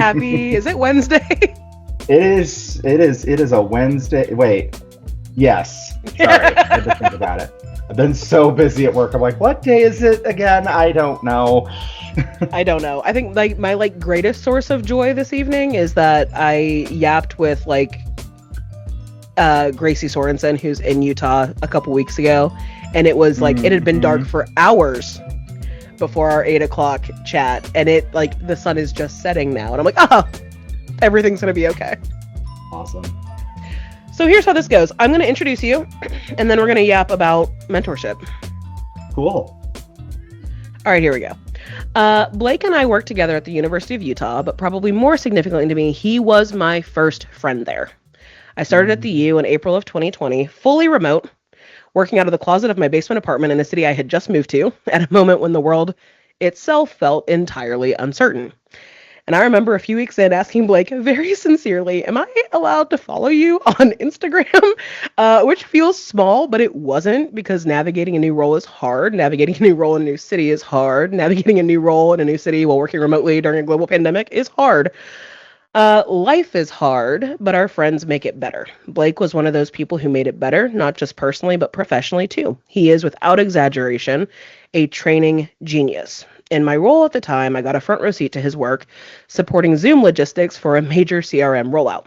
Happy, is it Wednesday? It is a Wednesday. Wait. Yes. Sorry. I had to think about it. I've been so busy at work. I'm like, what day is it again? I don't know. I don't know. I think my greatest source of joy this evening is that I yapped with Gracie Sorensen, who's in Utah, a couple weeks ago, and it was it had been dark for hours before our 8:00 chat, and it the sun is just setting now, and I'm like, everything's gonna be okay. Awesome. So here's how this goes. I'm gonna introduce you, and then we're gonna yap about mentorship. Cool. All right, here we go. Blake and I worked together at the University of Utah, but probably more significantly to me, he was my first friend there. I started at the U in April of 2020, fully remote, working out of the closet of my basement apartment in a city I had just moved to, at a moment when the world itself felt entirely uncertain. And I remember a few weeks in asking Blake very sincerely, am I allowed to follow you on Instagram? Which feels small, but it wasn't, because navigating a new role is hard. Navigating a new role in a new city is hard. Navigating a new role in a new city while working remotely during a global pandemic is hard. Life is hard, but our friends make it better. Blake was one of those people who made it better, not just personally, but professionally too. He is, without exaggeration, a training genius. In my role at the time, I got a front row seat to his work, supporting Zoom logistics for a major CRM rollout.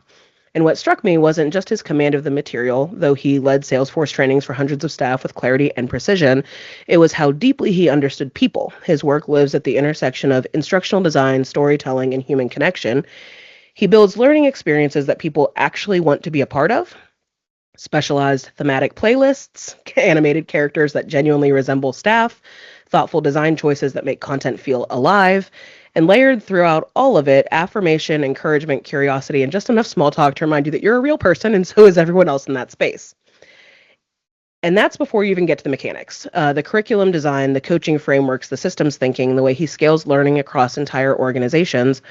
And what struck me wasn't just his command of the material, though he led Salesforce trainings for hundreds of staff with clarity and precision. It was how deeply he understood people. His work lives at the intersection of instructional design, storytelling, and human connection. He builds learning experiences that people actually want to be a part of. Specialized thematic playlists, animated characters that genuinely resemble staff, thoughtful design choices that make content feel alive, and layered throughout all of it, affirmation, encouragement, curiosity, and just enough small talk to remind you that you're a real person and so is everyone else in that space. And that's before you even get to the mechanics. The curriculum design, the coaching frameworks, the systems thinking, the way he scales learning across entire organizations.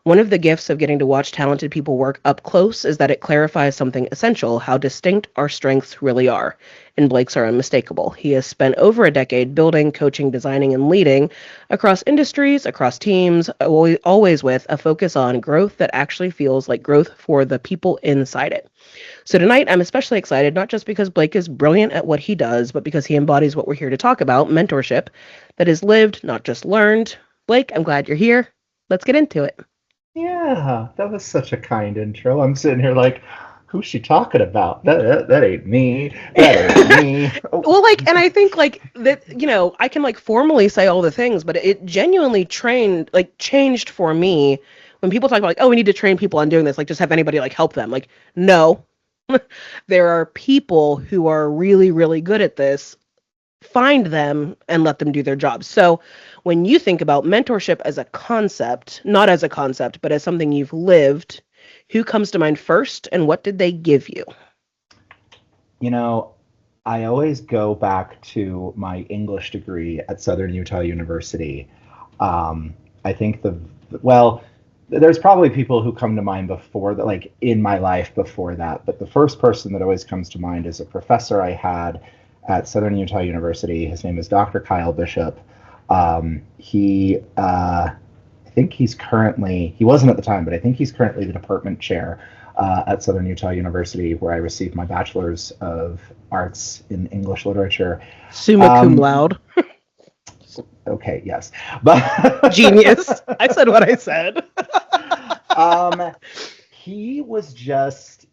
One of the gifts of getting to watch talented people work up close is that it clarifies something essential, how distinct our strengths really are. And Blake's are unmistakable. He has spent over a decade building, coaching, designing, and leading across industries, across teams, always with a focus on growth that actually feels like growth for the people inside it. So tonight, I'm especially excited, not just because Blake is brilliant at what he does, but because he embodies what we're here to talk about, mentorship, that is lived, not just learned. Blake, I'm glad you're here. Let's get into it. Yeah, that was such a kind intro. I'm sitting here like, who's she talking about? That ain't me. That ain't me. Well, and I think that, I can formally say all the things, but it genuinely changed for me when people talk about we need to train people on doing this, just have anybody help them. No, there are people who are really, really good at this. Find them and let them do their jobs. So when you think about mentorship as a concept, not as a concept, but as something you've lived, who comes to mind first and what did they give you? I always go back to my English degree at Southern Utah University. I think there's probably people who come to mind before that, in my life before that, but the first person that always comes to mind is a professor I had at Southern Utah University. His name is Dr. Kyle Bishop. He wasn't at the time, but I think he's currently the department chair at Southern Utah University, where I received my Bachelor's of Arts in English Literature. Summa cum laude. Okay, yes. But genius. I said what I said. He was just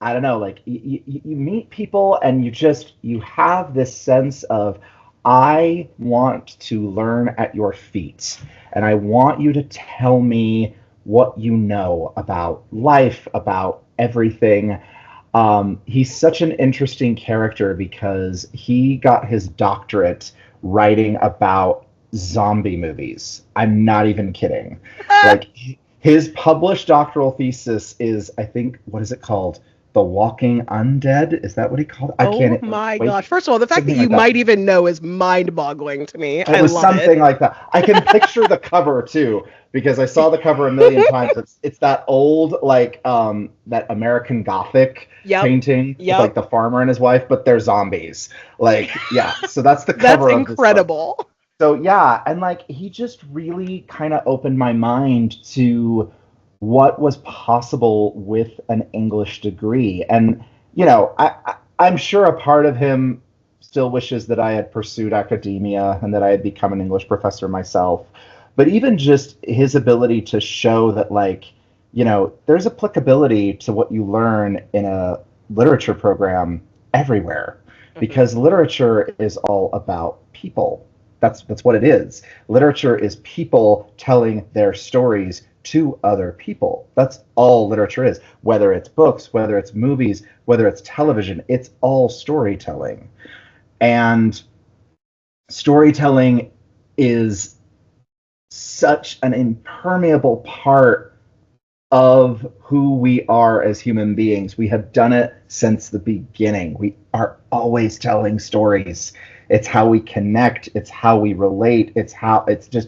I don't know, you meet people and you have this sense of, I want to learn at your feet, and I want you to tell me what you know about life, about everything. He's such an interesting character because he got his doctorate writing about zombie movies. I'm not even kidding. His published doctoral thesis is, I think, what is it called? The Walking Undead? Is that what he called it? Oh my gosh. First of all, the fact that you might even know is mind-boggling to me. It was something like that. I can picture the cover too, because I saw the cover a million times. It's that old, that American Gothic painting with the farmer and his wife, but they're zombies. So that's the cover. That's incredible. So yeah, and like he just really kind of opened my mind to what was possible with an English degree. And I'm sure a part of him still wishes that I had pursued academia and that I had become an English professor myself. But even just his ability to show that, like, there's applicability to what you learn in a literature program everywhere, Hmm. because literature is all about people. That's what it is. Literature is people telling their stories to other people. That's all literature is. Whether it's books, whether it's movies, whether it's television, it's all storytelling. And storytelling is such an impermeable part of who we are as human beings. We have done it since the beginning. We are always telling stories. It's how we connect, it's how we relate, it's just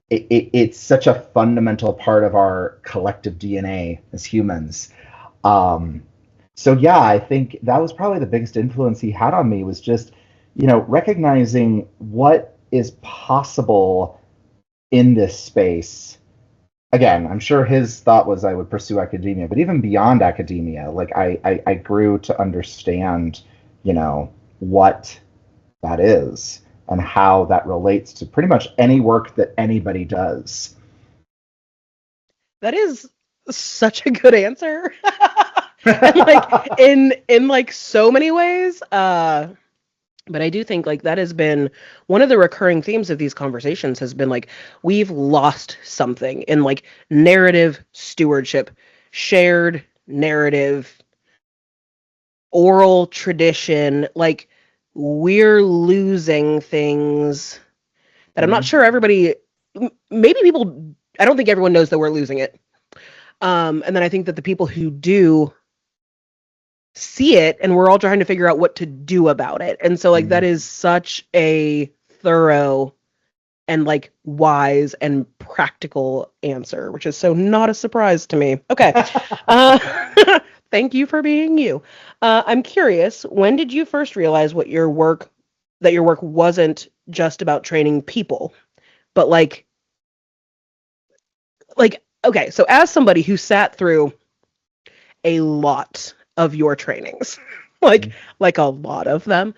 it's such a fundamental part of our collective DNA as humans. Um, so yeah, I think that was probably the biggest influence he had on me, was just, recognizing what is possible in this space. Again, I'm sure his thought was I would pursue academia, but even beyond academia, like I grew to understand, what that is and how that relates to pretty much any work that anybody does. That is such a good answer. And like in like so many ways, but I do think like that has been one of the recurring themes of these conversations has been like we've lost something in like narrative stewardship, shared narrative, oral tradition. Like we're losing things that I'm not Mhm. sure everybody, maybe people, I don't think everyone knows that we're losing it. And then I think that the people who do see it and we're all trying to figure out what to do about it. And so like that Mhm. is such a thorough and like wise and practical answer, which is so not a surprise to me. Okay. Uh thank you for being you. I'm curious, when did you first realize that your work wasn't just about training people, but like okay, so as somebody who sat through a lot of your trainings, like like a lot of them,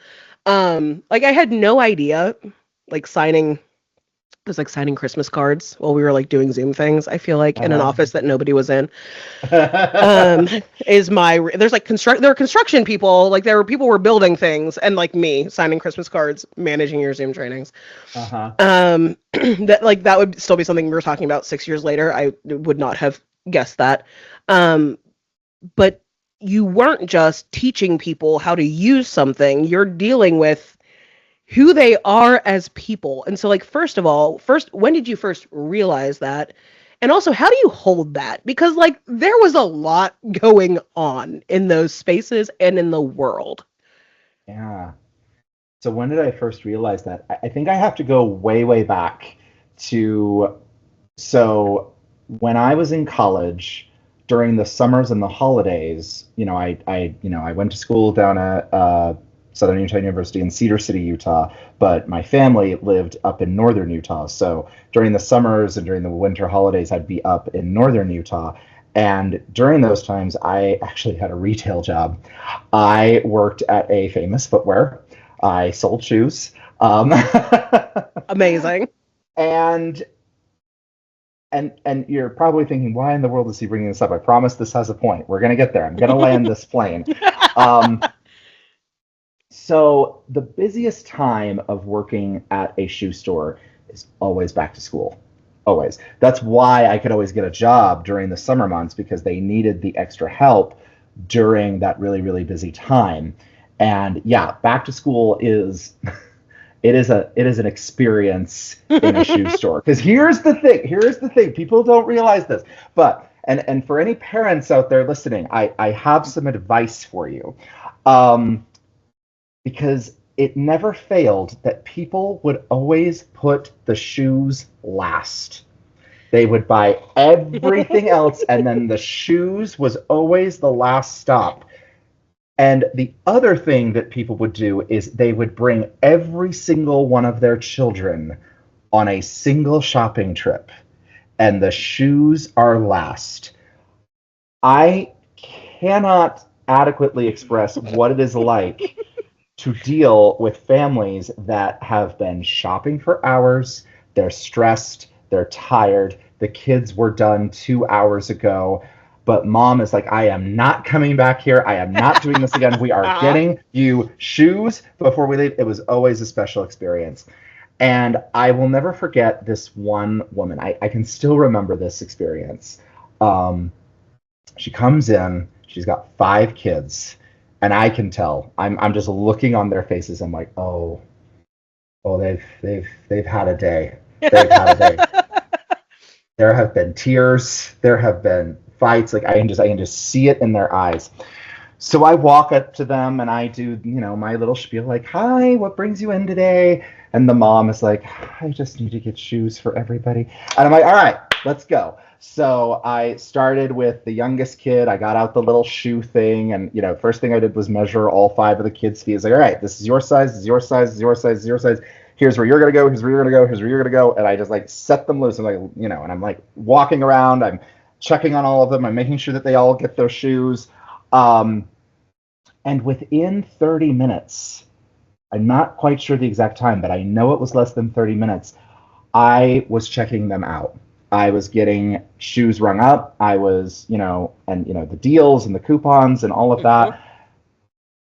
like I had no idea, like signing it was like signing Christmas cards while we were like doing Zoom things. I feel like in an Uh-huh. office that nobody was in. Um, is my there's like there are construction people, like there were people were building things, and like me signing Christmas cards, managing your Zoom trainings. Uh-huh. That like that would still be something we were talking about 6 years later. I would not have guessed that. Um, but you weren't just teaching people how to use something. You're dealing with who they are as people. And so like first of all, first when did you first realize that? And also how do you hold that? Because like there was a lot going on in those spaces and in the world. Yeah. So when did I first realize that? I think I have to go way, way back to, so when I was in college during the summers and the holidays, I went to school down at Southern Utah University in Cedar City, Utah, but my family lived up in northern Utah. So during the summers and during the winter holidays, I'd be up in northern Utah. And during those times, I actually had a retail job. I worked at a famous footwear. I sold shoes. Amazing. and and you're probably thinking, why in the world is he bringing this up? I promise this has a point. We're gonna get there. I'm gonna land this plane. Um, so the busiest time of working at a shoe store is always back to school. Always. That's why I could always get a job during the summer months, because they needed the extra help during that really, really busy time. And yeah, back to school is it is an experience in a shoe store. Because here's the thing, people don't realize this, but and for any parents out there listening, I have some advice for you. Um, because it never failed that people would always put the shoes last. They would buy everything else, and then the shoes was always the last stop. And the other thing that people would do is they would bring every single one of their children on a single shopping trip, and the shoes are last. I cannot adequately express what it is like to deal with families that have been shopping for hours. They're stressed, they're tired. The kids were done 2 hours ago, but mom is like, I am not coming back here. I am not doing this again. We are getting you shoes before we leave. It was always a special experience. And I will never forget this one woman. I can still remember this experience. Um, she comes in, she's got 5 kids, and I can tell. I'm just looking on their faces. I'm like, oh, they've had a day. They've had a day. There have been tears. There have been fights. Like I can just see it in their eyes. So I walk up to them and I do, my little spiel, like, hi, what brings you in today? And the mom is like, I just need to get shoes for everybody. And I'm like, all right, let's go. So I started with the youngest kid. I got out the little shoe thing. And, first thing I did was measure all 5 of the kids' feet. It's like, all right, this is your size, this is your size, this is your size, this is your size. Here's where you're going to go. Here's where you're going to go. Here's where you're going to go. And I just like set them loose. I'm like, and I'm like walking around. I'm checking on all of them. I'm making sure that they all get their shoes. And within 30 minutes, I'm not quite sure the exact time, but I know it was less than 30 minutes, I was checking them out. I was getting shoes rung up. I was, the deals and the coupons and all of that.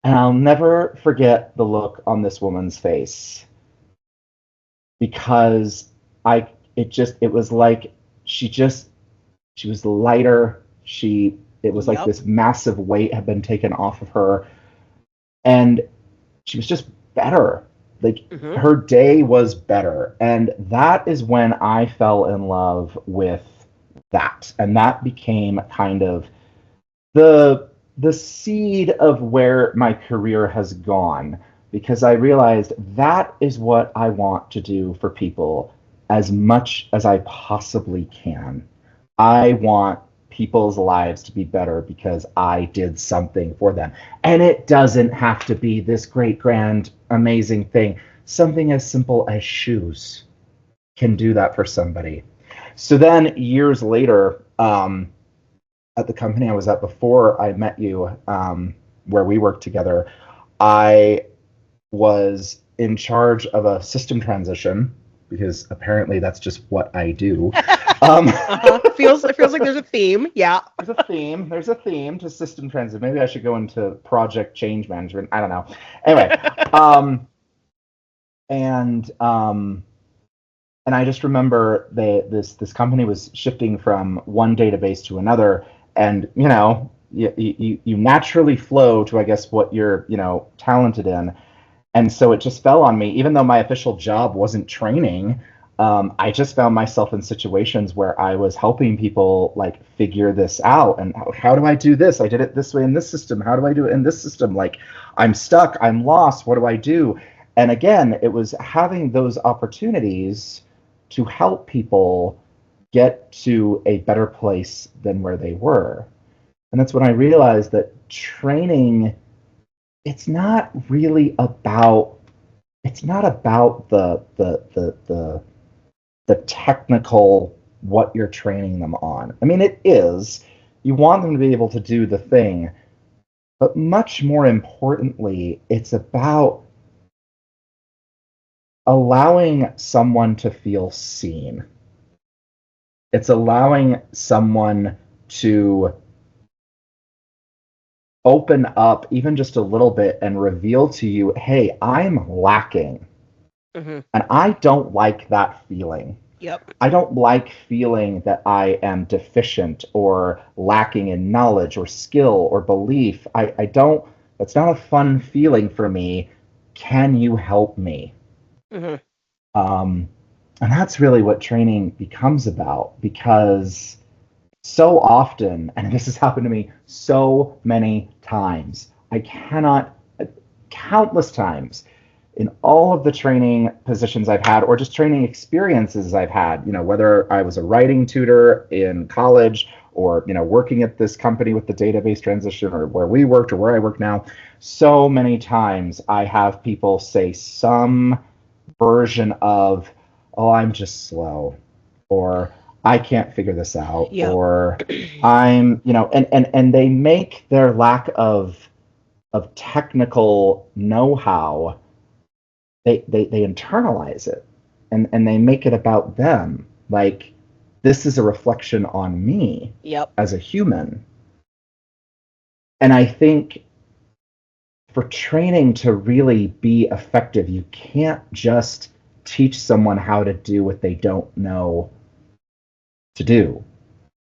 And I'll never forget the look on this woman's face, because it was like she was lighter. It was like this massive weight had been taken off of her, and she was just better. Like her day was better. And that is when I fell in love with that. And that became kind of the seed of where my career has gone, because I realized that is what I want to do for people as much as I possibly can. I want people's lives to be better because I did something for them. And it doesn't have to be this great, grand, amazing thing. Something as simple as shoes can do that for somebody. So then years later, at the company I was at before I met you, where we worked together, I was in charge of a system transition, because apparently that's just what I do. It feels like there's a theme. Yeah. There's a theme to system transition. Maybe I should go into project change management. I don't know. Anyway, and I just remember this company was shifting from one database to another, and you naturally flow to, I guess, what you're talented in. And so it just fell on me, even though my official job wasn't training. I just found myself in situations where I was helping people like figure this out. And how do I do this? I did it this way in this system. How do I do it in this system? Like, I'm stuck. I'm lost. What do I do? And again, it was having those opportunities to help people get to a better place than where they were. And that's when I realized that training, it's not about the technical, what you're training them on. I mean, it is. You want them to be able to do the thing, but much more importantly, it's about allowing someone to feel seen. It's allowing someone to open up even just a little bit and reveal to you, hey, I'm lacking. And I don't like that feeling. Yep. I don't like feeling that I am deficient or lacking in knowledge or skill or belief. I don't, that's not a fun feeling for me. Can you help me? And that's really what training becomes about, because so often, and this has happened to me so many times, countless times, in all of the training positions I've had, or just training experiences I've had, whether I was a writing tutor in college, or working at this company with the database transition, or where we worked or where I work now, so many times I have people say some version of, oh, I'm just slow, or I can't figure this out, Yep. or I'm, and they make their lack of technical know-how, they internalize it, and they make it about them. Like, this is a reflection on me Yep. as a human. And I think for training to really be effective, you can't just teach someone how to do what they don't know to do.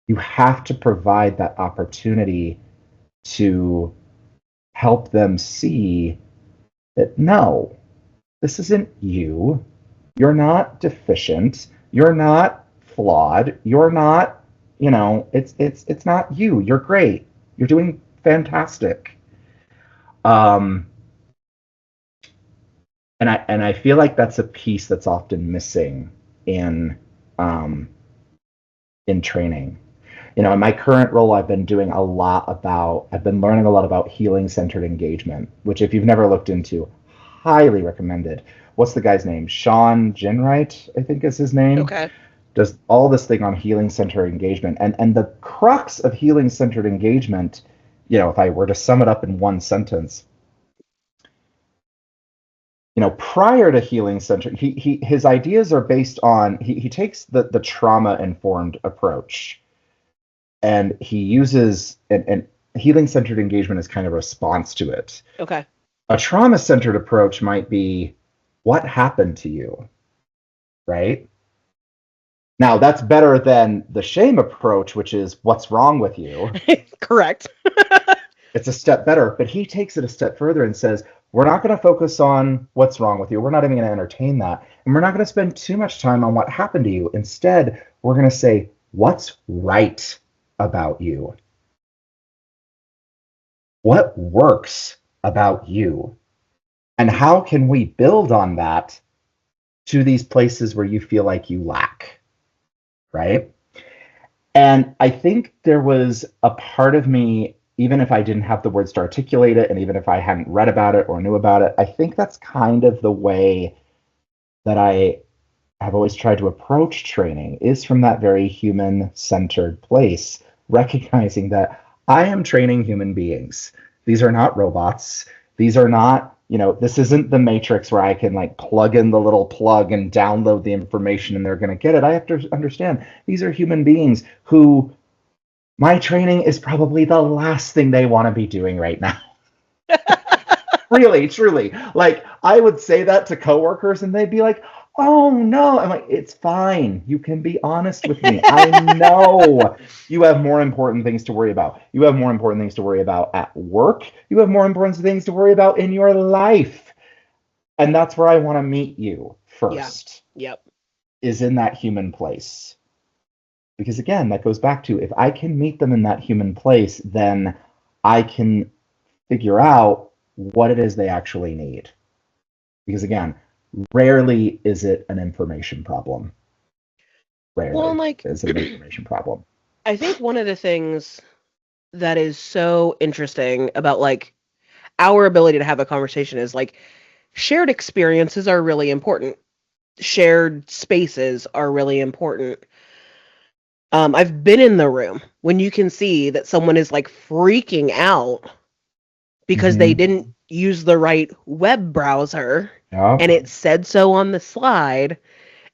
You have to provide that opportunity to help them see that, no, this isn't you. You're not deficient. You're not flawed. You're not, it's not you. You're great. You're doing fantastic. Um, and I feel like that's a piece that's often missing in um, in training. In my current role, I've been learning a lot about healing centered engagement, which, if you've never looked into, highly recommended. What's the guy's name? Sean Ginwright, I think is his name. Okay. Does all this thing on healing centered engagement. And the crux of healing centered engagement, if I were to sum it up in one sentence, prior to healing centered, his ideas are based on, he takes the trauma informed approach, and he uses and healing centered engagement as kind of a response to it. Okay. A trauma centered approach might be, what happened to you, right? Now, that's better than the shame approach, which is, what's wrong with you? Correct. It's a step better, but he takes it a step further and says, we're not going to focus on what's wrong with you. We're not even going to entertain that. And we're not going to spend too much time on what happened to you. Instead, we're going to say, what's right about you? What works about you? And how can we build on that to these places where you feel like you lack? Right? And I think there was a part of me, even if I didn't have the words to articulate it, and even if I hadn't read about it or knew about it, I think that's kind of the way that I have always tried to approach training, is from that very human-centered place, recognizing that I am training human beings. These are not robots. These are not, this isn't the Matrix where I can plug in the little plug and download the information and they're going to get it. I have to understand these are human beings who my training is probably the last thing they want to be doing right now. Really, truly. I would say that to coworkers and they'd be like, oh no. I'm like, it's fine. You can be honest with me. I know you have more important things to worry about. You have more important things to worry about at work. You have more important things to worry about in your life. And that's where I want to meet you first. Yeah. Yep. Is in that human place. Because again, that goes back to, if I can meet them in that human place, then I can figure out what it is they actually need. Because again, rarely is it an information problem. Rarely is it an information problem. I think one of the things that is so interesting about our ability to have a conversation is shared experiences are really important. Shared spaces are really important. I've been in the room when you can see that someone is freaking out because they didn't use the right web browser, and it said so on the slide,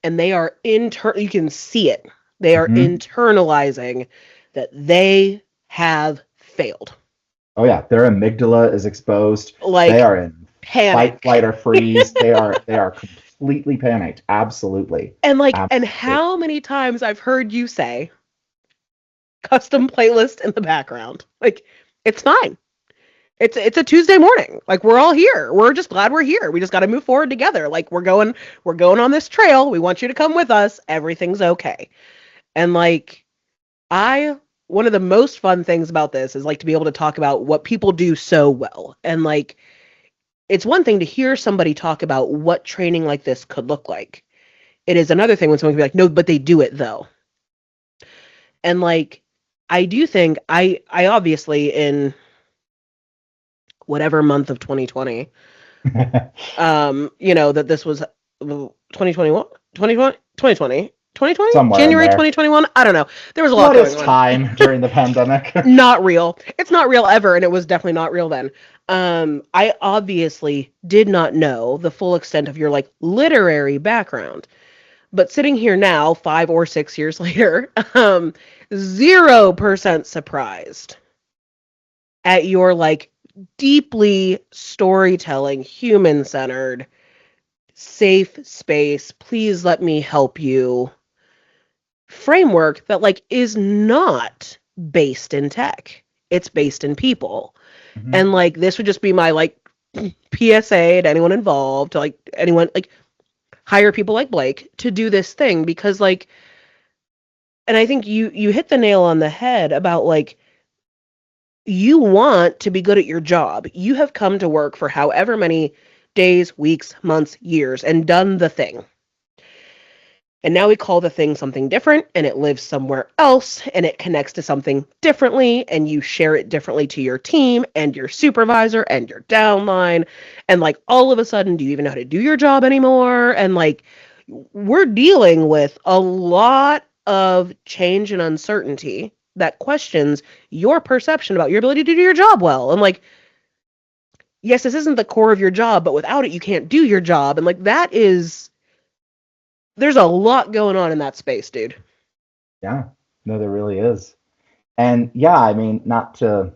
and they are you can see it. They are internalizing that they have failed. Oh yeah, their amygdala is exposed. They are in panic, fight, flight, or freeze. They are completely panicked. Absolutely. And Absolutely. And how many times I've heard you say, custom playlist in the background. It's fine. It's a Tuesday morning. We're all here. We're just glad we're here. We just got to move forward together. We're going on this trail. We want you to come with us. Everything's okay. And one of the most fun things about this is to be able to talk about what people do so well. And it's one thing to hear somebody talk about what training like this could look like. It is another thing when someone can be like, no, but they do it though. And I do think I obviously in whatever month of 2020, that this was 2021, 2020, 2020, 2020, Somewhere in January there. 2021. I don't know. There was a lot What going is on. time during the pandemic? Not real. It's not real ever, and it was definitely not real then. I obviously did not know the full extent of your like literary background, but sitting here now, 5 or 6 years later, 0% surprised at your like deeply storytelling, human centered, safe space. Please let me help you framework that like is not based in tech. It's based in people. Mhm. And like this would just be my like PSA to anyone involved, to like anyone like hire people like Blake to do this thing because like and I think you hit the nail on the head about like you want to be good at your job. You have come to work for however many days, weeks, months, years and done the thing. And now we call the thing something different and it lives somewhere else and it connects to something differently and you share it differently to your team and your supervisor and your downline. And like all of a sudden, do you even know how to do your job anymore? And like we're dealing with a lot of change and uncertainty that questions your perception about your ability to do your job well. And like, yes, this isn't the core of your job, but without it, you can't do your job. And like that is there's a lot going on in that space, dude. Yeah, no, there really is. And yeah, I mean, not to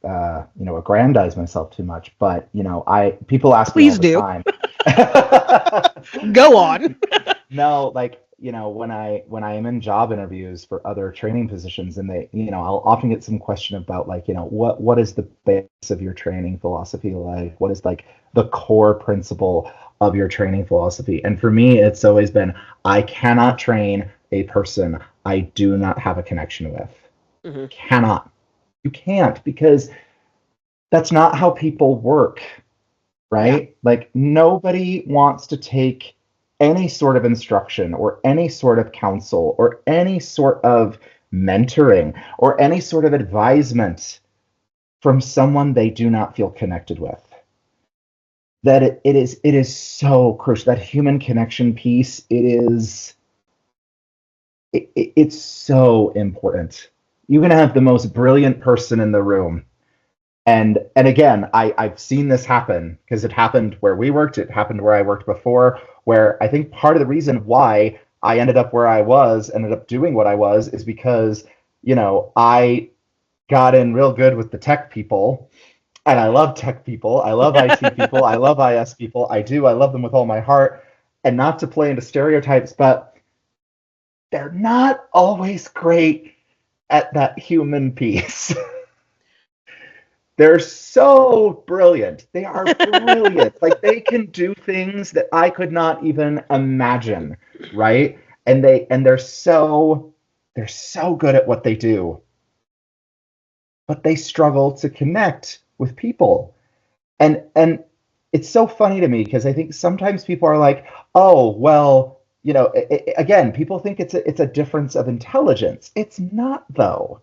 aggrandize myself too much, but I people ask me all Please the do. time. Go on. No, like when I am in job interviews for other training positions, and I'll often get some question about like what is the base of your training philosophy like? What is like the core principle of your training philosophy? And for me, it's always been I cannot train a person I do not have a connection with. Hmm. Cannot. You can't because that's not how people work, Yeah. right? Like nobody wants to take any sort of instruction or any sort of counsel or any sort of mentoring or any sort of advisement from someone they do not feel connected with. That it is so crucial. That human connection piece, it's so important. You can have the most brilliant person in the room, and again, I've seen this happen because it happened where we worked, it happened where I worked before, where I think part of the reason why I ended up where I was, ended up doing what I was, is because, I got in real good with the tech people. And I love tech people. I love IT people. I love IS people. I do. I love them with all my heart. And not to play into stereotypes, but they're not always great at that human piece. They're so brilliant. They are brilliant. Like they can do things that I could not even imagine, right? And they're so good at what they do, but they struggle to connect with people. And it's so funny to me because I think sometimes people are like, "Oh, well, again, people think it's a difference of intelligence. It's not though.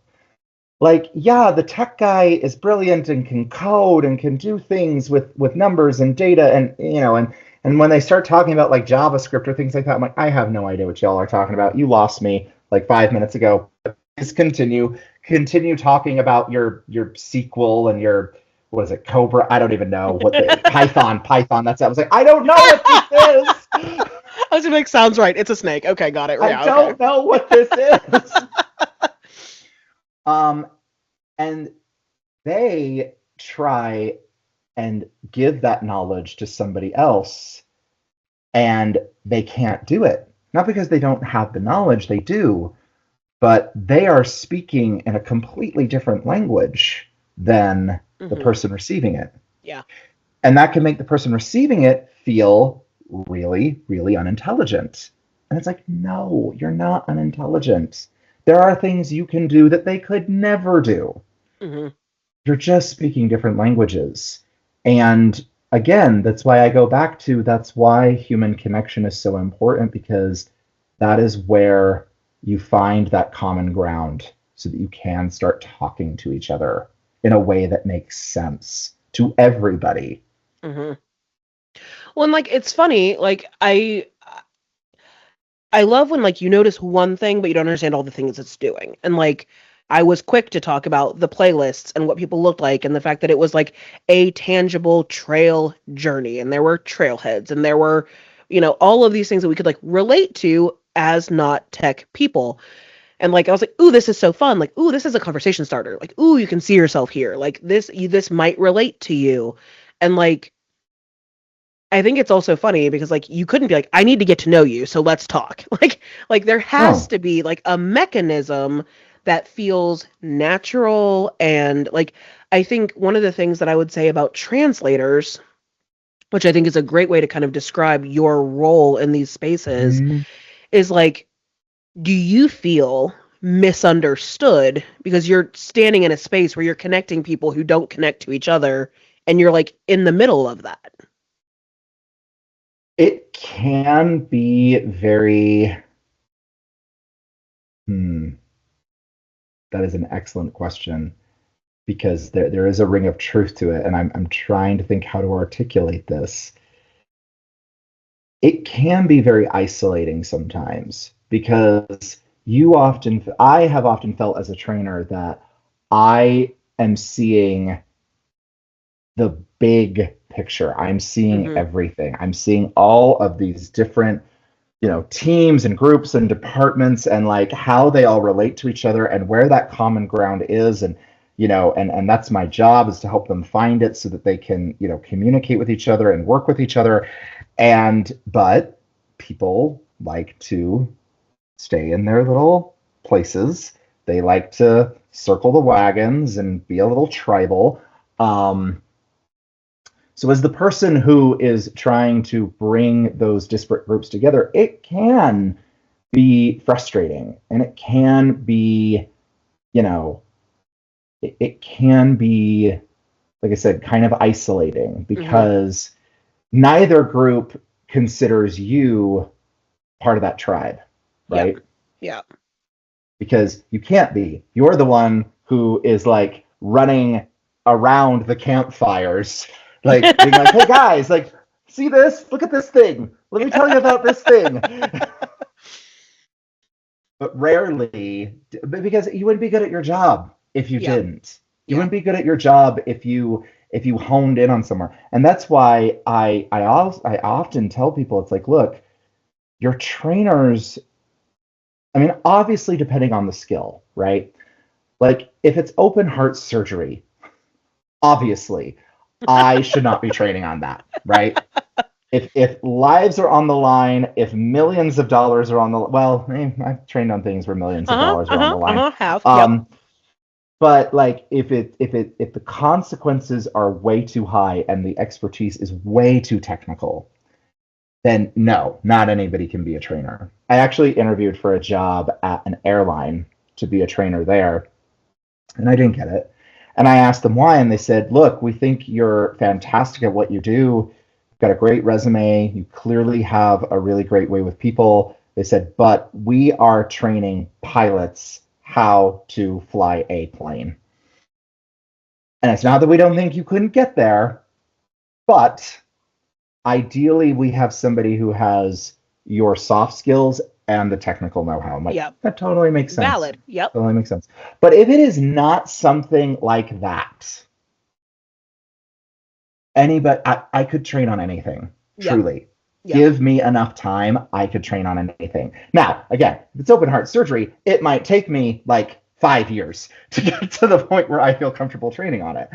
Like, yeah, the tech guy is brilliant and can code and can do things with numbers and data and when they start talking about like JavaScript or things like that, I'm like, I have no idea what y'all are talking about. You lost me like 5 minutes ago. Please continue talking about your SQL and your what is it, Cobra? I don't even know what the Python. That's I was like, I don't know what this is. I was gonna make sounds right. It's a snake. Okay, got it. I Yeah, okay. don't know what this is. Um, and they try and give that knowledge to somebody else and they can't do it. Not because they don't have the knowledge, they do, but they are speaking in a completely different language than the Hmm. person receiving it. Yeah. And that can make the person receiving it feel really, really unintelligent. And it's like, no, you're not unintelligent. There are things you can do that they could never do. Hmm. You're just speaking different languages. And again, that's why I go back to that's why human connection is so important because that is where you find that common ground so that you can start talking to each other in a way that makes sense to everybody. Hmm. Well, and like it's funny, like I love when like you notice one thing but you don't understand all the things it's doing. And like I was quick to talk about the playlists and what people looked like and the fact that it was like a tangible trail journey and there were trailheads and there were, all of these things that we could like relate to as not tech people. And like I was like, "Ooh, this is so fun. Like, ooh, this is a conversation starter. Like, ooh, you can see yourself here. Like this might relate to you." And like I think it's also funny because like you couldn't be like, I need to get to know you, so let's talk. Like there has No. to be like a mechanism that feels natural and like I think one of the things that I would say about translators, which I think is a great way to kind of describe your role in these spaces, Mhm. is like, do you feel misunderstood because you're standing in a space where you're connecting people who don't connect to each other and you're like in the middle of that? It can be very, hmm, that is an excellent question because there is a ring of truth to it. And I'm trying to think how to articulate this. It can be very isolating sometimes because I have often felt as a trainer that I am seeing the big picture. I'm seeing Mhm. everything. I'm seeing all of these different, teams and groups and departments and like how they all relate to each other and where that common ground is. And, and that's my job, is to help them find it so that they can, communicate with each other and work with each other. But people like to stay in their little places. They like to circle the wagons and be a little tribal. Um, so, as the person who is trying to bring those disparate groups together, it can be frustrating and it can be, you know, it can be, like I said, kind of isolating Mhm. because neither group considers you part of that tribe, Yep. right? Yep. Because you can't be. You're the one who is like running around the campfires, like being like, hey guys, like, see this? Look at this thing. Let me tell you about this thing. But rarely, because you wouldn't be good at your job if you Yep. didn't. You Yep. wouldn't be good at your job if you honed in on somewhere. And that's why I often tell people, it's like, look, your trainers, I mean, obviously depending on the skill, right? Like if it's open heart surgery, obviously I should not be training on that, right? If lives are on the line, if millions of dollars are on the, well, I've trained on things where millions of Uh-huh. dollars are on Uh-huh. the line. Uh-huh. Have. Yep. Um, but like if the consequences are way too high and the expertise is way too technical, then no, not anybody can be a trainer. I actually interviewed for a job at an airline to be a trainer there, and I didn't get it. And I asked them why, and they said, "Look, we think you're fantastic at what you do. You've got a great resume. You clearly have a really great way with people." They said, "But we are training pilots how to fly a plane." And it's not that we don't think you couldn't get there, but ideally we have somebody who has your soft skills and the technical know-how. I'm like, Yep. that totally makes sense. Valid. Yep. Totally makes sense. But if it is not something like that, anybody, I could train on anything, Yep. truly. Yep. Give me enough time, I could train on anything. Now, again, if it's open heart surgery, it might take me like 5 years to get to the point where I feel comfortable training on it.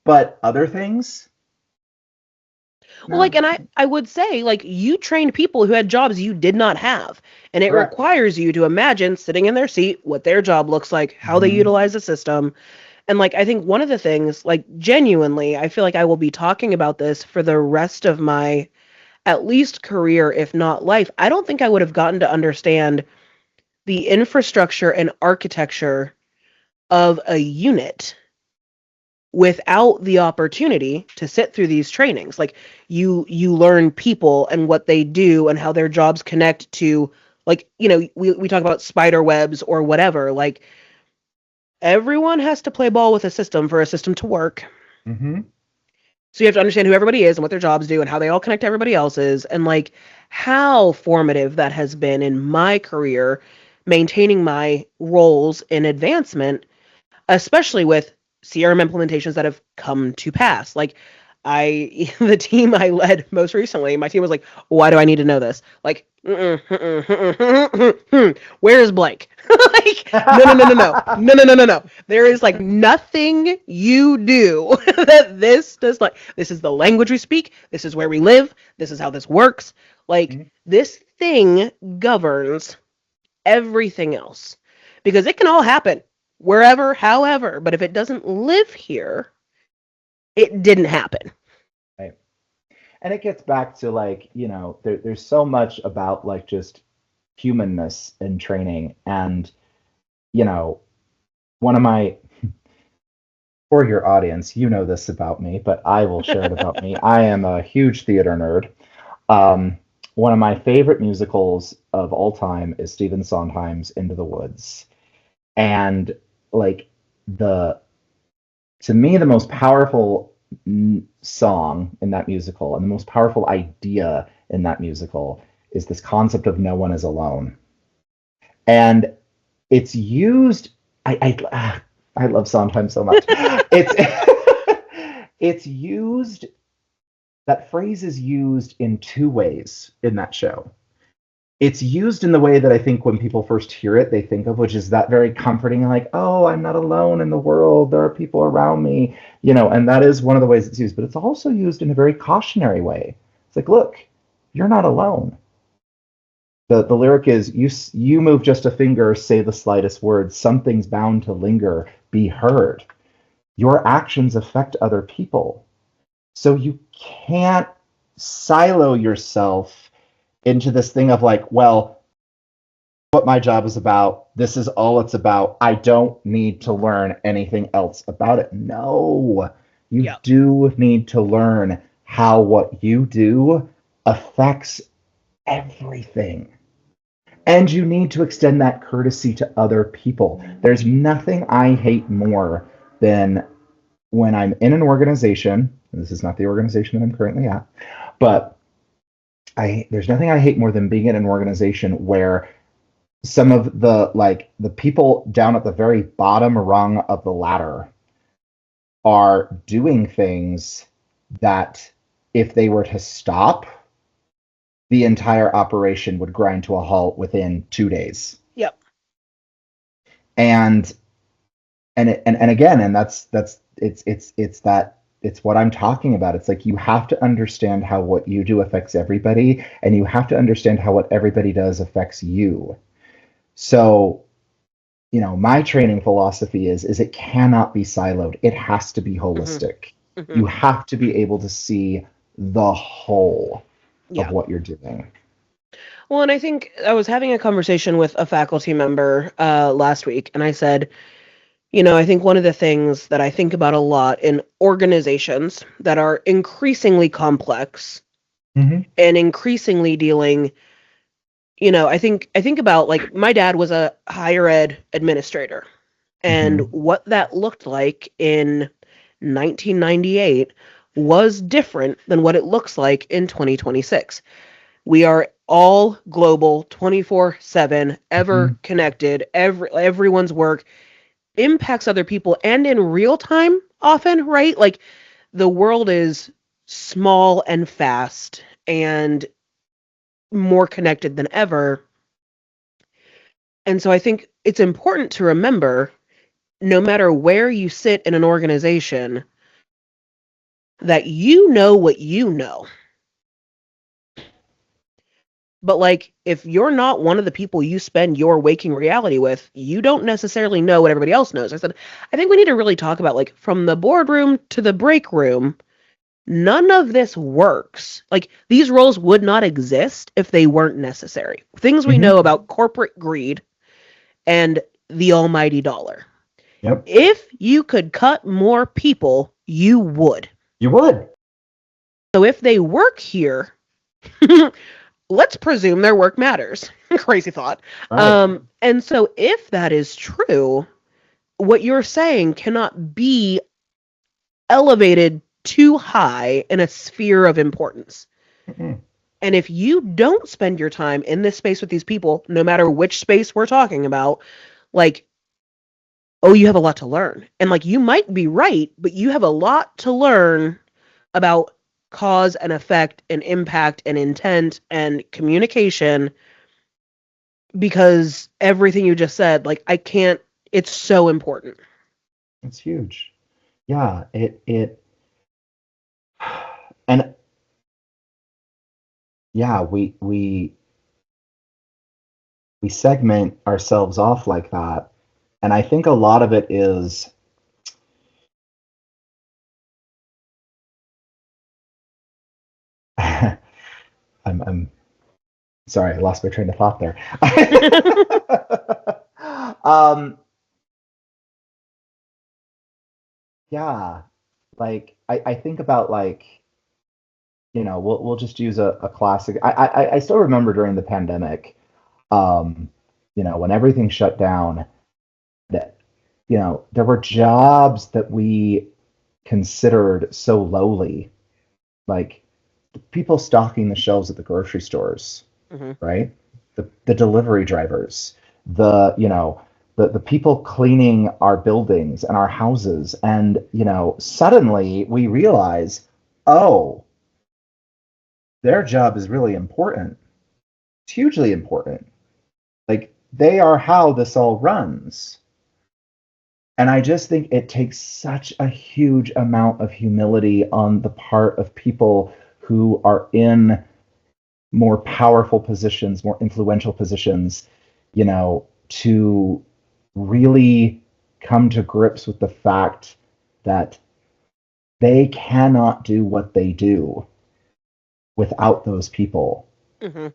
But other things, Well, like, no. and I would say, like, you trained people who had jobs you did not have. And it Correct. requires you to imagine sitting in their seat, what their job looks like, how they Mm-hmm. utilize the system. And, like, I think one of the things, like, genuinely, I feel like I will be talking about this for the rest of my at least career, if not life. I don't think I would have gotten to understand the infrastructure and architecture of a unit without the opportunity to sit through these trainings. Like you learn people and what they do and how their jobs connect to Like, we talk about spider webs or whatever. Like, everyone has to play ball with a system for a system to work. Mm-hmm. So you have to understand who everybody is and what their jobs do and how they all connect to everybody else's, and like how formative that has been in my career, maintaining my roles in advancement, especially with CRM implementations that have come to pass. Like, the team I led most recently, my team was like, why do I need to know this? Like, where is Blake? Like, no, no, no, no, no, no, no, no, no, no. There is like nothing you do that this does not. This is the language we speak. This is where we live. This is how this works. Like, this thing governs everything else, because it can all happen wherever, however, but if it doesn't live here, it didn't happen. Right. And it gets back to like, there's so much about like just humanness in training. And, you know, one of my, for your audience, you know this about me, but I will share it about me. I am a huge theater nerd. Um, One of my favorite musicals of all time is Stephen Sondheim's Into the Woods. And like the to me the most powerful song in that musical and the most powerful idea in that musical is this concept of no one is alone. And it's used I love Sondheim so much. It's it's used that phrase is used in two ways in that show. It's used in the way that I think when people first hear it, they think of, which is that very comforting, like, oh, I'm not alone in the world. There are people around me, and that is one of the ways it's used. But it's also used in a very cautionary way. It's like, look, you're not alone. The lyric is, you move just a finger, say the slightest word, something's bound to linger, be heard. Your actions affect other people. So you can't silo yourself into this thing of like, well, what my job is about, this is all it's about. I don't need to learn anything else about it. No, you Yeah. do need to learn how what you do affects everything. And you need to extend that courtesy to other people. There's nothing I hate more than when I'm in an organization. This is not the organization that I'm currently at, but there's nothing I hate more than being in an organization where some of the people down at the very bottom rung of the ladder are doing things that if they were to stop, the entire operation would grind to a halt within 2 days. Yep. And again, and that's it's what I'm talking about. It's like you have to understand how what you do affects everybody, and you have to understand how what everybody does affects you. So, my training philosophy is it cannot be siloed. It has to be holistic. Mm-hmm. You have to be able to see the whole of Yeah. what you're doing. Well, and I think I was having a conversation with a faculty member last week, and I said, I think one of the things that I think about a lot in organizations that are increasingly complex Mm-hmm. and increasingly dealing, I think about, like, my dad was a higher ed administrator, and Mm-hmm. what that looked like in 1998 was different than what it looks like in 2026. We are all global, 24/7, Mm-hmm. ever connected. Everyone's work impacts other people and in real time often, right? Like, the world is small and fast and more connected than ever. And so I think it's important to remember, no matter where you sit in an organization, that you know what you know. But like, if you're not one of the people you spend your waking reality with, you don't necessarily know what everybody else knows. I said, I think we need to really talk about, like, from the boardroom to the break room, none of this works. Like, these roles would not exist if they weren't necessary. Things we know Mm-hmm. about corporate greed and the almighty dollar. Yep. If you could cut more people, you would. You would. So if they work here, let's presume their work matters. Crazy thought. Right. And so if that is true, what you're saying cannot be elevated too high in a sphere of importance. Mm-mm. And if you don't spend your time in this space with these people, no matter which space we're talking about, like, oh, you have a lot to learn. And like, you might be right, but you have a lot to learn about cause and effect and impact and intent and communication, because everything you just said, like, I can't, it's so important. It's huge. Yeah, it and yeah, we segment ourselves off like that. And I think a lot of it is I'm sorry, I lost my train of thought there. um yeah, like I think about like, we'll just use a classic. I still remember during the pandemic, um, when everything shut down, that, there were jobs that we considered so lowly, like people stocking the shelves at the grocery stores, Hmm. right? The delivery drivers, the people cleaning our buildings and our houses. And, suddenly we realize, oh, their job is really important. It's hugely important. Like, they are how this all runs. And I just think it takes such a huge amount of humility on the part of people who are in more powerful positions, more influential positions, to really come to grips with the fact that they cannot do what they do without those people. Hmm.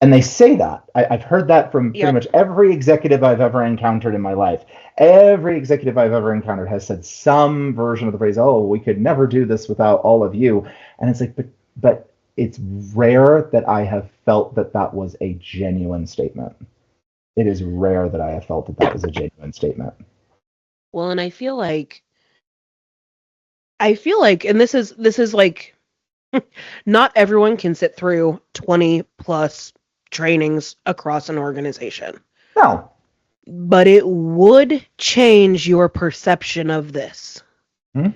And they say that. I've heard that from pretty Yep. much every executive I've ever encountered in my life. Every executive I've ever encountered has said some version of the phrase, "Oh, we could never do this without all of you." And it's like, but it's rare that I have felt that that was a genuine statement. It is rare that I have felt that that was a genuine statement. Well, and I feel like, and this is like, not everyone can sit through 20 plus trainings across an organization, No. but it would change your perception of this, Hmm?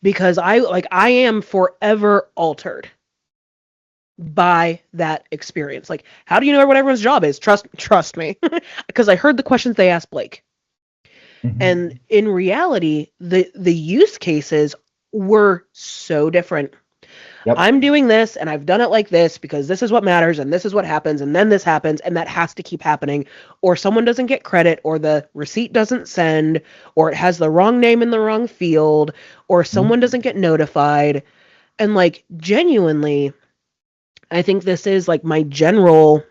because I am forever altered by that experience. Like, how do you know what everyone's job is? Trust me, because I heard the questions they asked Blake. And Hmm. in reality, the use cases were so different. Yep. I'm doing this and I've done it like this because this is what matters and this is what happens and then this happens and that has to keep happening, or someone doesn't get credit, or the receipt doesn't send, or it has the wrong name in the wrong field, or Hmm. someone doesn't get notified. And like, genuinely, I think this is like my general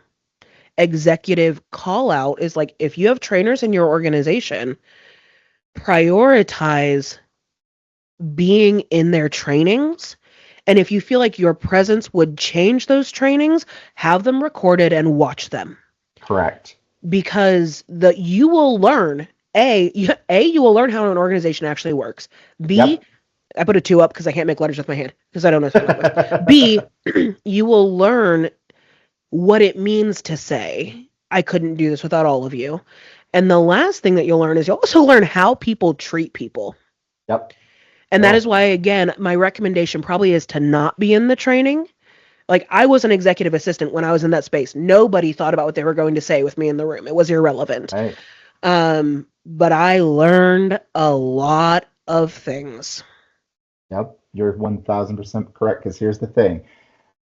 executive call out is like, if you have trainers in your organization, prioritize being in their trainings. And if you feel like your presence would change those trainings, have them recorded and watch them, Correct. because the you will learn, you will learn how an organization actually works. B, Yep. I put a two up because I can't make letters with my hand because I don't know sign language. B, you will learn what it means to say, I couldn't do this without all of you. And the last thing that you'll learn is you'll also learn how people treat people. Yep. And that is Oh, why, again, my recommendation probably is to not be in the training. Like, I was an executive assistant when I was in that space. Nobody thought about what they were going to say with me in the room. It was irrelevant. right. But I learned a lot of things. Yep. You're 1000% correct. Because here's the thing.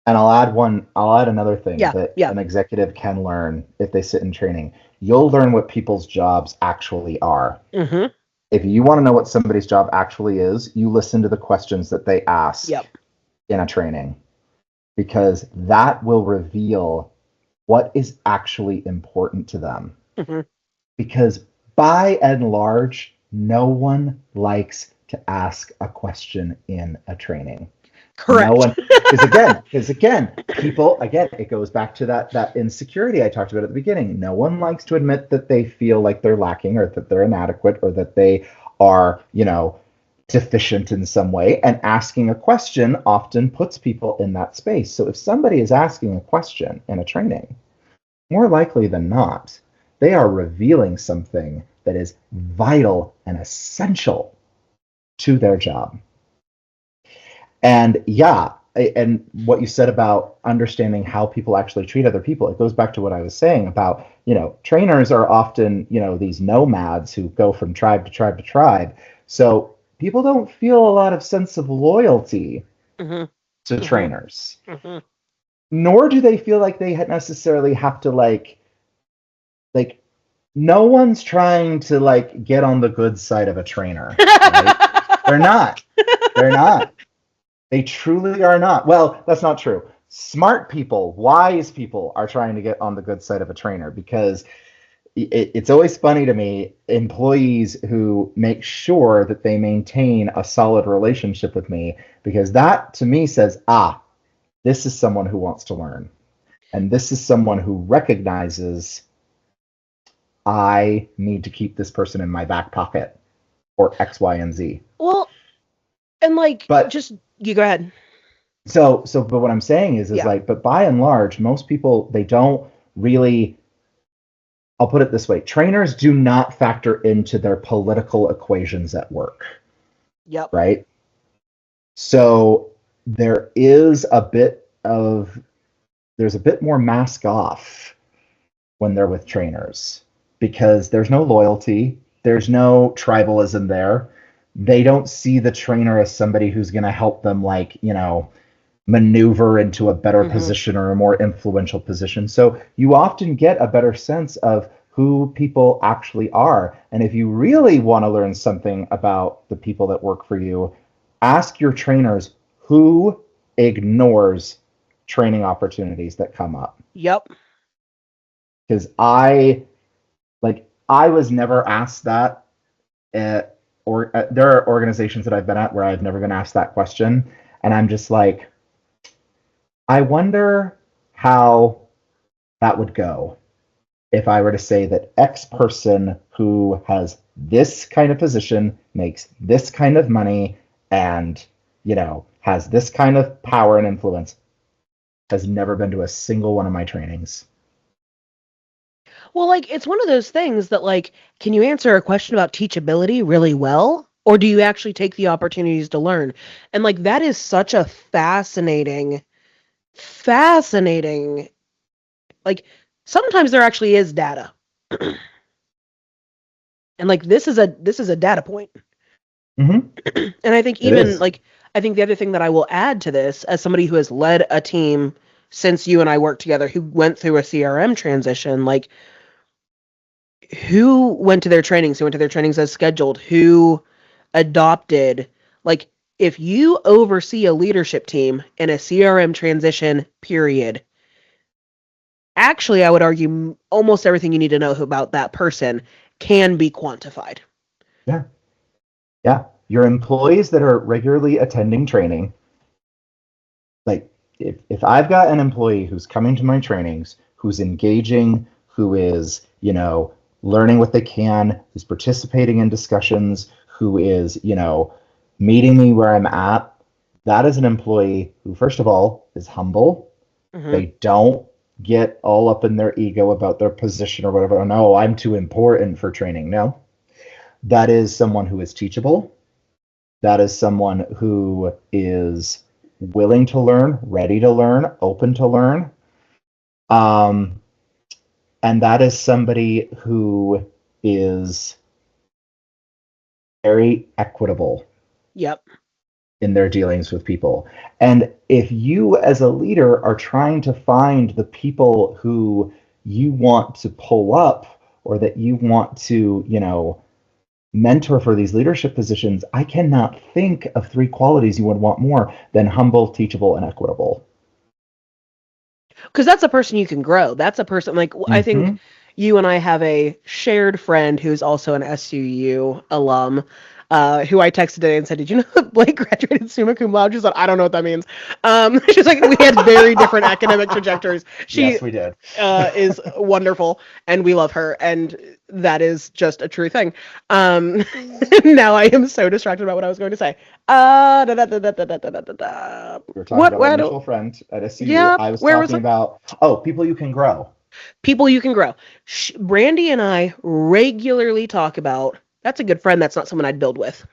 And I'll add another thing Yeah, that yeah. an executive can learn if they sit in training. You'll learn what people's jobs actually are. Mm-hmm. If you want to know what somebody's job actually is, you listen to the questions that they ask Yep. in a training, because that will reveal what is actually important to them. Mm-hmm. Because by and large, no one likes to ask a question in a training. No Correct. one, because again, people, again, it goes back to that insecurity I talked about at the beginning. No one likes to admit that they feel like they're lacking or that they're inadequate or that they are, deficient in some way. And asking a question often puts people in that space. So if somebody is asking a question in a training, more likely than not, they are revealing something that is vital and essential to their job. And yeah, and what you said about understanding how people actually treat other people, it goes back to what I was saying about, trainers are often, these nomads who go from tribe to tribe to tribe. So people don't feel a lot of sense of loyalty Hmm. to Hmm. trainers, Hmm. nor do they feel like they necessarily have to like no one's trying to get on the good side of a trainer, right? They're not. They're not. They truly are not. Well, that's not true. Smart people, wise people are trying to get on the good side of a trainer because it's always funny to me employees who make sure that they maintain a solid relationship with me because that to me says, this is someone who wants to learn. And this is someone who recognizes I need to keep this person in my back pocket or X, Y, and Z. Well, and But just you go ahead. but what I'm saying is Yeah. but by and large, most people they don't really. I'll put it this way: trainers do not factor into their political equations at work, Yep. right? So there is a bit of there's a bit more mask off when they're with trainers because there's no loyalty, there's no tribalism there. They don't see the trainer as somebody who's going to help them, maneuver into a better Hmm. position or a more influential position. So you often get a better sense of who people actually are. And if you really want to learn something about the people that work for you, ask your trainers who ignores training opportunities that come up. Yep. Because I was never asked that there are organizations that I've been at where I've never been asked that question, and I'm just like, I wonder how that would go if I were to say that X person who has this kind of position, makes this kind of money, and has this kind of power and influence, has never been to a single one of my trainings. Well, it's one of those things that can you answer a question about teachability really well? Or do you actually take the opportunities to learn? And that is such a fascinating like sometimes there actually is data. And this is a data point. Mm-hmm. And I think It even is. I think the other thing that I will add to this as somebody who has led a team since you and I worked together who went through a CRM transition, who went to their trainings, who went to their trainings as scheduled, who adopted, like, if you oversee a leadership team in a CRM transition period, actually, I would argue almost everything you need to know about that person can be quantified. Yeah. Yeah. Your employees that are regularly attending training, like if I've got an employee who's coming to my trainings, who's engaging, who is, learning what they can, who's participating in discussions, who is, meeting me where I'm at, that is an employee who, first of all, is humble. Hmm. They don't get all up in their ego about their position or whatever. Oh, no, I'm too important for training. No, that is someone who is teachable. That is someone who is willing to learn, ready to learn, open to learn. Um, and that is somebody who is very equitable Yep. in their dealings with people. And if you, as a leader, are trying to find the people who you want to pull up or that you want to, mentor for these leadership positions, I cannot think of three qualities you would want more than humble, teachable, and equitable. Because that's a person you can grow. That's a person, I think Mm-hmm. you and I have a shared friend who's also an SUU alum. who I texted today and said, "Did you know that Blake graduated summa cum laude?" She's like, "I don't know what that means." She's like, "We had very different academic trajectories." She Yes, we did. is wonderful, and we love her, and that is just a true thing. Um, now I am so distracted about what I was going to say. Da, da, da, da, da, da, da, da, da. We were talking What? about our Where do? mutual friend at SCU. Yeah, I was where was talking it? about, people you can grow. People you can grow. Brandy and I regularly talk about. That's a good friend. That's not someone I'd build with.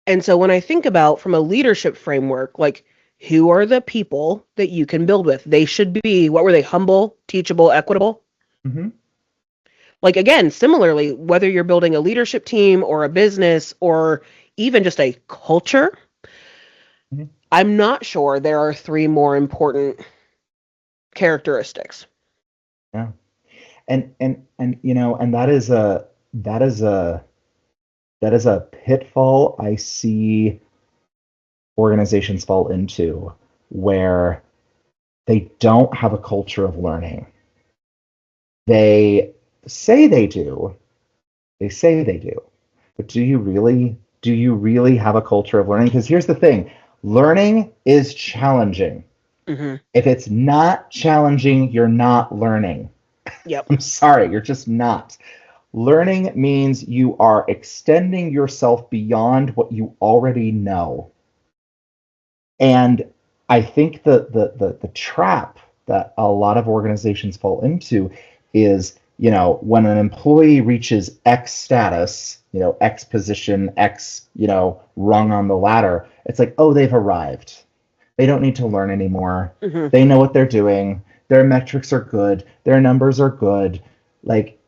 And so when I think about from a leadership framework, like who are the people that you can build with? They should be, what were they? Humble, teachable, equitable. Hmm. Like again, similarly, whether you're building a leadership team or a business or even just a culture, Hmm. I'm not sure there are three more important characteristics. Yeah. And and that is a that is a pitfall I see organizations fall into, where they don't have a culture of learning. They say they do. They say they do. But do you really have a culture of learning? Because here's the thing, learning is challenging. Hmm. If it's not challenging, you're not learning. Yep. I'm sorry, you're just not. Learning means you are extending yourself beyond what you already know. And I think the trap that a lot of organizations fall into is, when an employee reaches X status, X position, X, rung on the ladder, it's like, oh, they've arrived. They don't need to learn anymore. Hmm. They know what they're doing. Their metrics are good. Their numbers are good. Like,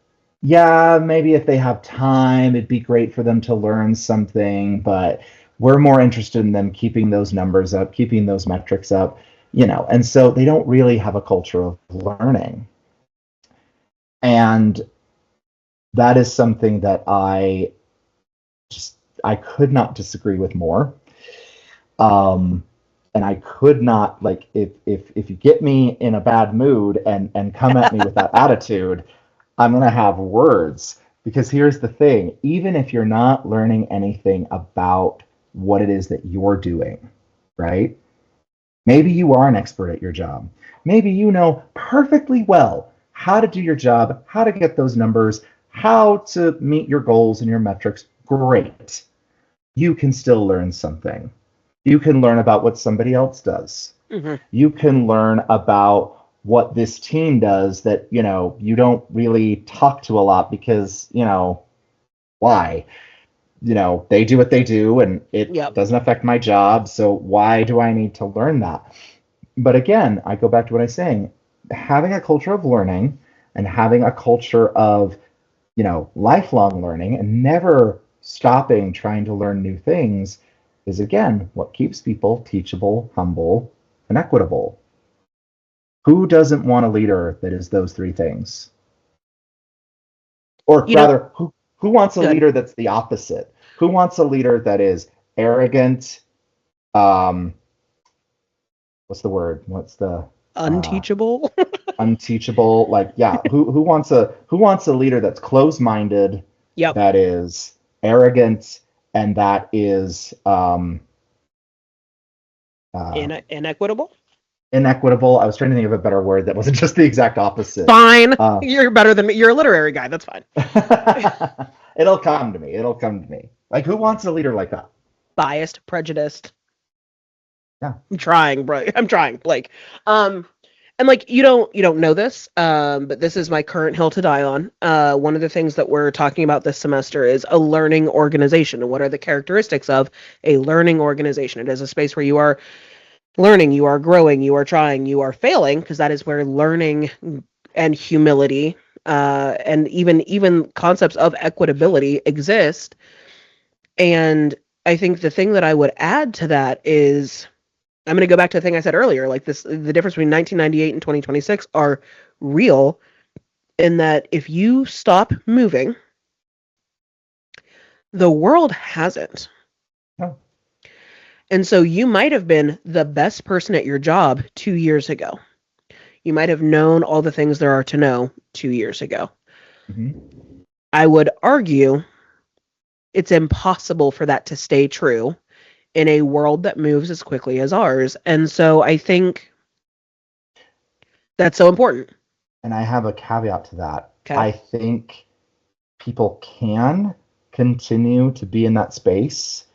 yeah, maybe if they have time, it'd be great for them to learn something, but we're more interested in them keeping those numbers up, keeping those metrics up, and so they don't really have a culture of learning. And that is something that just I could not disagree with more. Um, and I could not, like, if you get me in a bad mood and come at me with that attitude, I'm gonna have words. Because here's the thing, even if you're not learning anything about what it is that you're doing, right? Maybe you are an expert at your job. Maybe you know perfectly well how to do your job, how to get those numbers, how to meet your goals and your metrics. Great. You can still learn something. You can learn about what somebody else does. Hmm. You can learn about what this team does that, you don't really talk to a lot because, why? They do what they do and it Yep. doesn't affect my job. So why do I need to learn that? But again, I go back to what I was saying. Having a culture of learning and having a culture of, lifelong learning and never stopping trying to learn new things is, again, what keeps people teachable, humble, and equitable. Who doesn't want a leader that is those three things? Or You know, rather, who wants a good. leader that's the opposite? Who wants a leader that is arrogant? Um, what's the word? What's the uh, Unteachable. unteachable? Like, yeah, who wants a leader that's closed-minded, Yep. that is arrogant, and that is uh, Inequitable. inequitable? I was trying to think of a better word that wasn't just the exact opposite. Fine. Uh, You're better than me. You're a literary guy. That's fine. it'll come to me. It'll come to me. Like, who wants a leader like that? Biased, prejudiced. Yeah. I'm trying, bro. I'm trying, Blake. Um, and like you don't know this, but this is my current hill to die on. One of the things that we're talking about this semester is a learning organization, and what are the characteristics of a learning organization? It is a space where you are learning, you are growing, you are trying, you are failing, because that is where learning and humility, and even concepts of equitability exist. And I think the thing that I would add to that is I'm going to go back to the thing I said earlier. Like this, the difference between 1998 and 2026 are real in that if you stop moving, the world hasn't. Oh. And so you might have been the best person at your job 2 years ago. You might have known all the things there are to know 2 years ago. Mm-hmm. I would argue it's impossible for that to stay true in a world that moves as quickly as ours. And so I think that's so important. And I have a caveat to that. Okay. I think people can continue to be in that space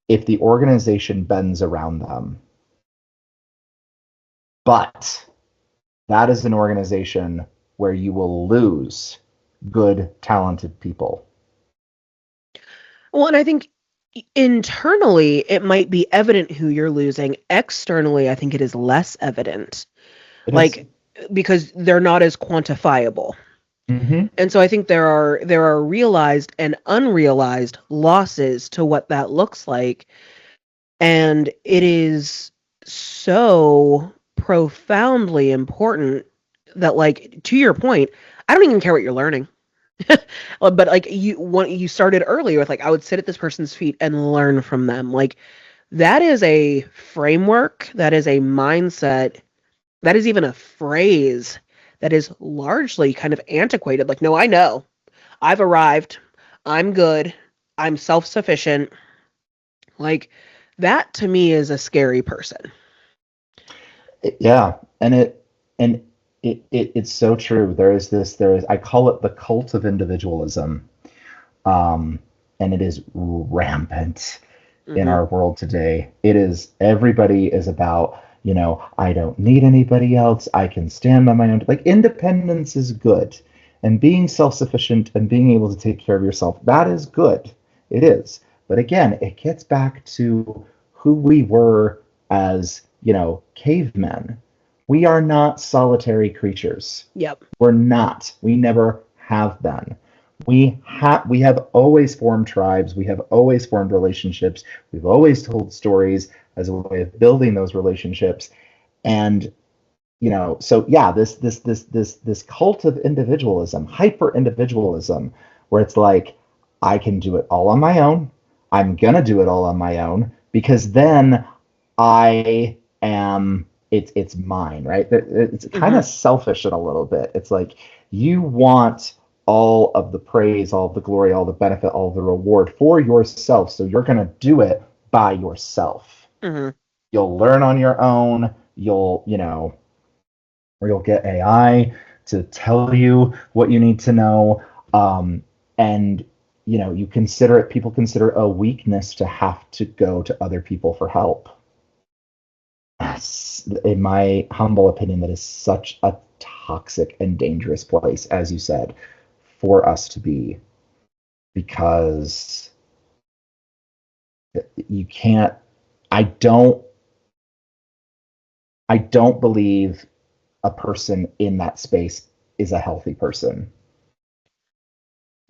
if the organization bends around them. But that is an organization where you will lose good, talented people. Well, and I think internally it might be evident who you're losing. Externally, I think it is less evident. It is. Like because they're not as quantifiable. Mm-hmm. And so I think there are realized and unrealized losses to what that looks like. And it is so profoundly important that, like, to your point, I don't even care what you're learning. But like you started earlier with, like, I would sit at this person's feet and learn from them. Like, that is a framework, that is a mindset, that is even a phrase that is largely kind of antiquated. Like, no, I know. I've arrived. I'm good. I'm self-sufficient. Like, that to me is a scary person. Yeah, and it's so true. There is I call it the cult of individualism, um, and it is rampant in Hmm. our world today. It is everybody is about, I don't need anybody else. I can stand by my own. Like independence is good, and being self-sufficient and being able to take care of yourself, that is good. It is. But again, it gets back to who we were as, cavemen. We are not solitary creatures. Yep. We're not. We never have been. We have always formed tribes. We have always formed relationships. We've always told stories as a way of building those relationships. And so yeah, this cult of individualism, hyper individualism, where it's like, I can do it all on my own. I'm gonna do it all on my own because then I am it's mine, right? It's kind Hmm. of selfish in a little bit. It's like you want all of the praise, all of the glory, all the benefit, all the reward for yourself. So you're going to do it by yourself. Hmm. You'll learn on your own. Or you'll get AI to tell you what you need to know. And people consider a weakness to have to go to other people for help. In my humble opinion, that is such a toxic and dangerous place, as you said, for us to be, because you can't. I don't. I don't believe a person in that space is a healthy person.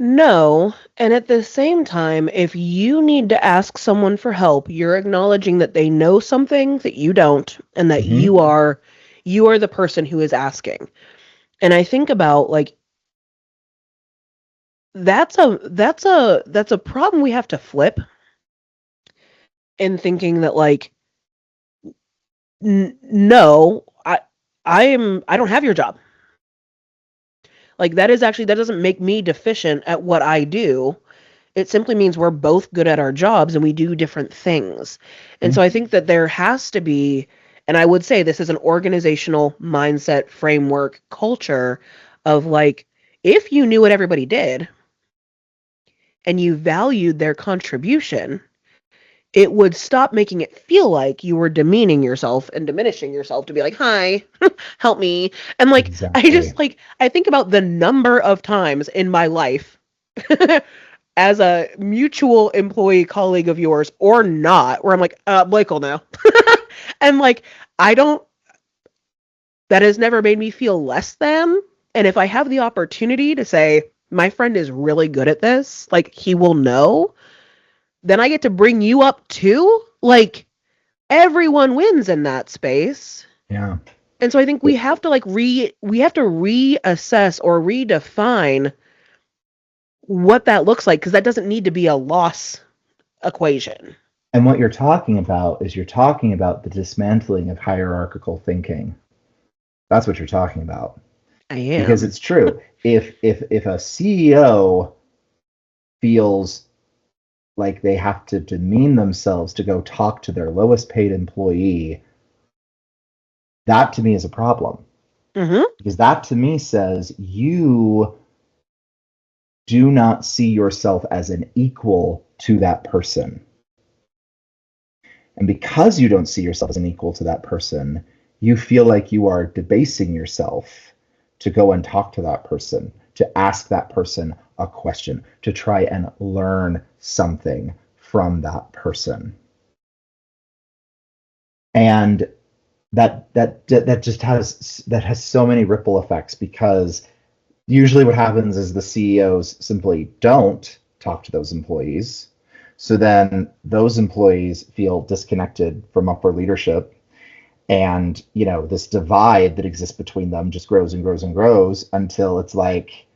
No, and at the same time, if you need to ask someone for help, you're acknowledging that they know something that you don't, and that Mm-hmm. you are the person who is asking. And I think about, like, that's a problem we have to flip in thinking that, like, no, I don't have your job. Like, that doesn't make me deficient at what I do. It simply means we're both good at our jobs and we do different things. And so I think that there has to be, and I would say this is an organizational mindset framework culture of, like, if you knew what everybody did and you valued their contribution, it would stop making it feel like you were demeaning yourself and diminishing yourself to be like, hi, help me. And, like, I Exactly. just, like, I think about the number of times in my life as a mutual employee colleague of yours or not, where I'm like, Blake will know. And, like, I don't, that has never made me feel less than. And if I have the opportunity to say, my friend is really good at this, like, he will know, then I get to bring you up too. Like, everyone wins in that space. Yeah. And so I think we have to, like, we have to reassess or redefine what that looks like, because that doesn't need to be a loss equation. And what you're talking about is you're talking about the dismantling of hierarchical thinking. That's what you're talking about. I Because am. it's true. If a CEO feels like they have to demean themselves to go talk to their lowest paid employee, that to me is a problem. Mm-hmm. Because that to me says you do not see yourself as an equal to that person. And because you don't see yourself as an equal to that person, you feel like you are debasing yourself to go and talk to that person, to ask that person a question, to try and learn something from that person. And that just has so many ripple effects, because usually what happens is the CEOs simply don't talk to those employees. So then those employees feel disconnected from upper leadership, and this divide that exists between them just grows and grows and grows until it's like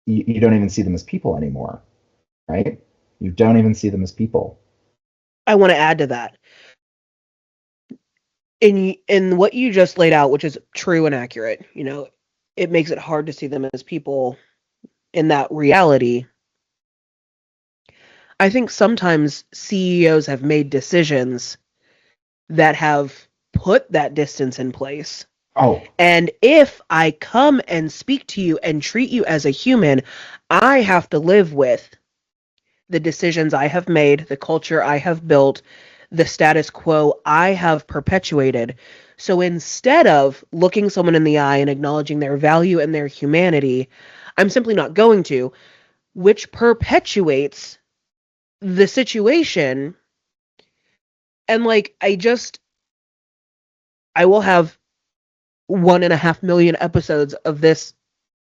you don't even see them as people anymore, right? You don't even see them as people. I want to add to that. In what you just laid out, which is true and accurate, it makes it hard to see them as people in that reality. I think sometimes CEOs have made decisions that have put that distance in place. Oh, And if I come and speak to you and treat you as a human, I have to live with the decisions I have made, the culture I have built, the status quo I have perpetuated. So instead of looking someone in the eye and acknowledging their value and their humanity, I'm simply not going to, which perpetuates the situation. And like, I will have 1.5 million episodes of this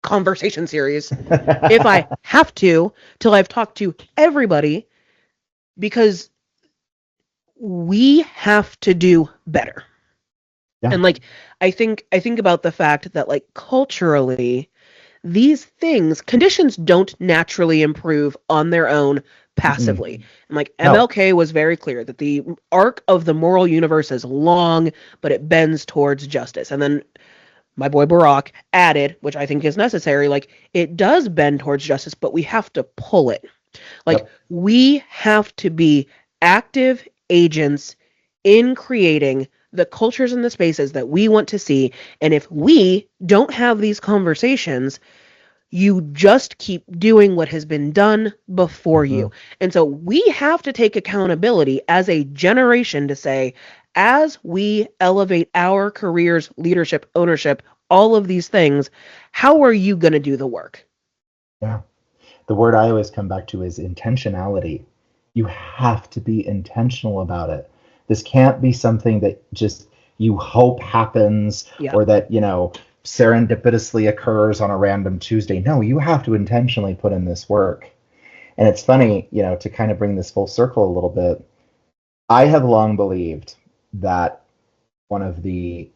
conversation series if I have to, till I've talked to everybody, because we have to do better. yeah. And like, I think about the fact that like culturally, these conditions don't naturally improve on their own Mm-mm. passively. And like No. MLK was very clear that the arc of the moral universe is long, but it bends towards justice. And then my boy Barack added, which I think is necessary, like it does bend towards justice, but we have to pull it. Like Yep. we have to be active agents in creating the cultures and the spaces that we want to see. And if we don't have these conversations, you just keep doing what has been done before Mm-hmm. you. And so we have to take accountability as a generation to say, as we elevate our careers, leadership, ownership, all of these things, how are you going to do the work? Yeah. The word I always come back to is intentionality. You have to be intentional about it. This can't be something that just you hope happens, Yeah. or that, serendipitously occurs on a random Tuesday. No, you have to intentionally put in this work. And it's funny, to kind of bring this full circle a little bit. I have long believed that one of the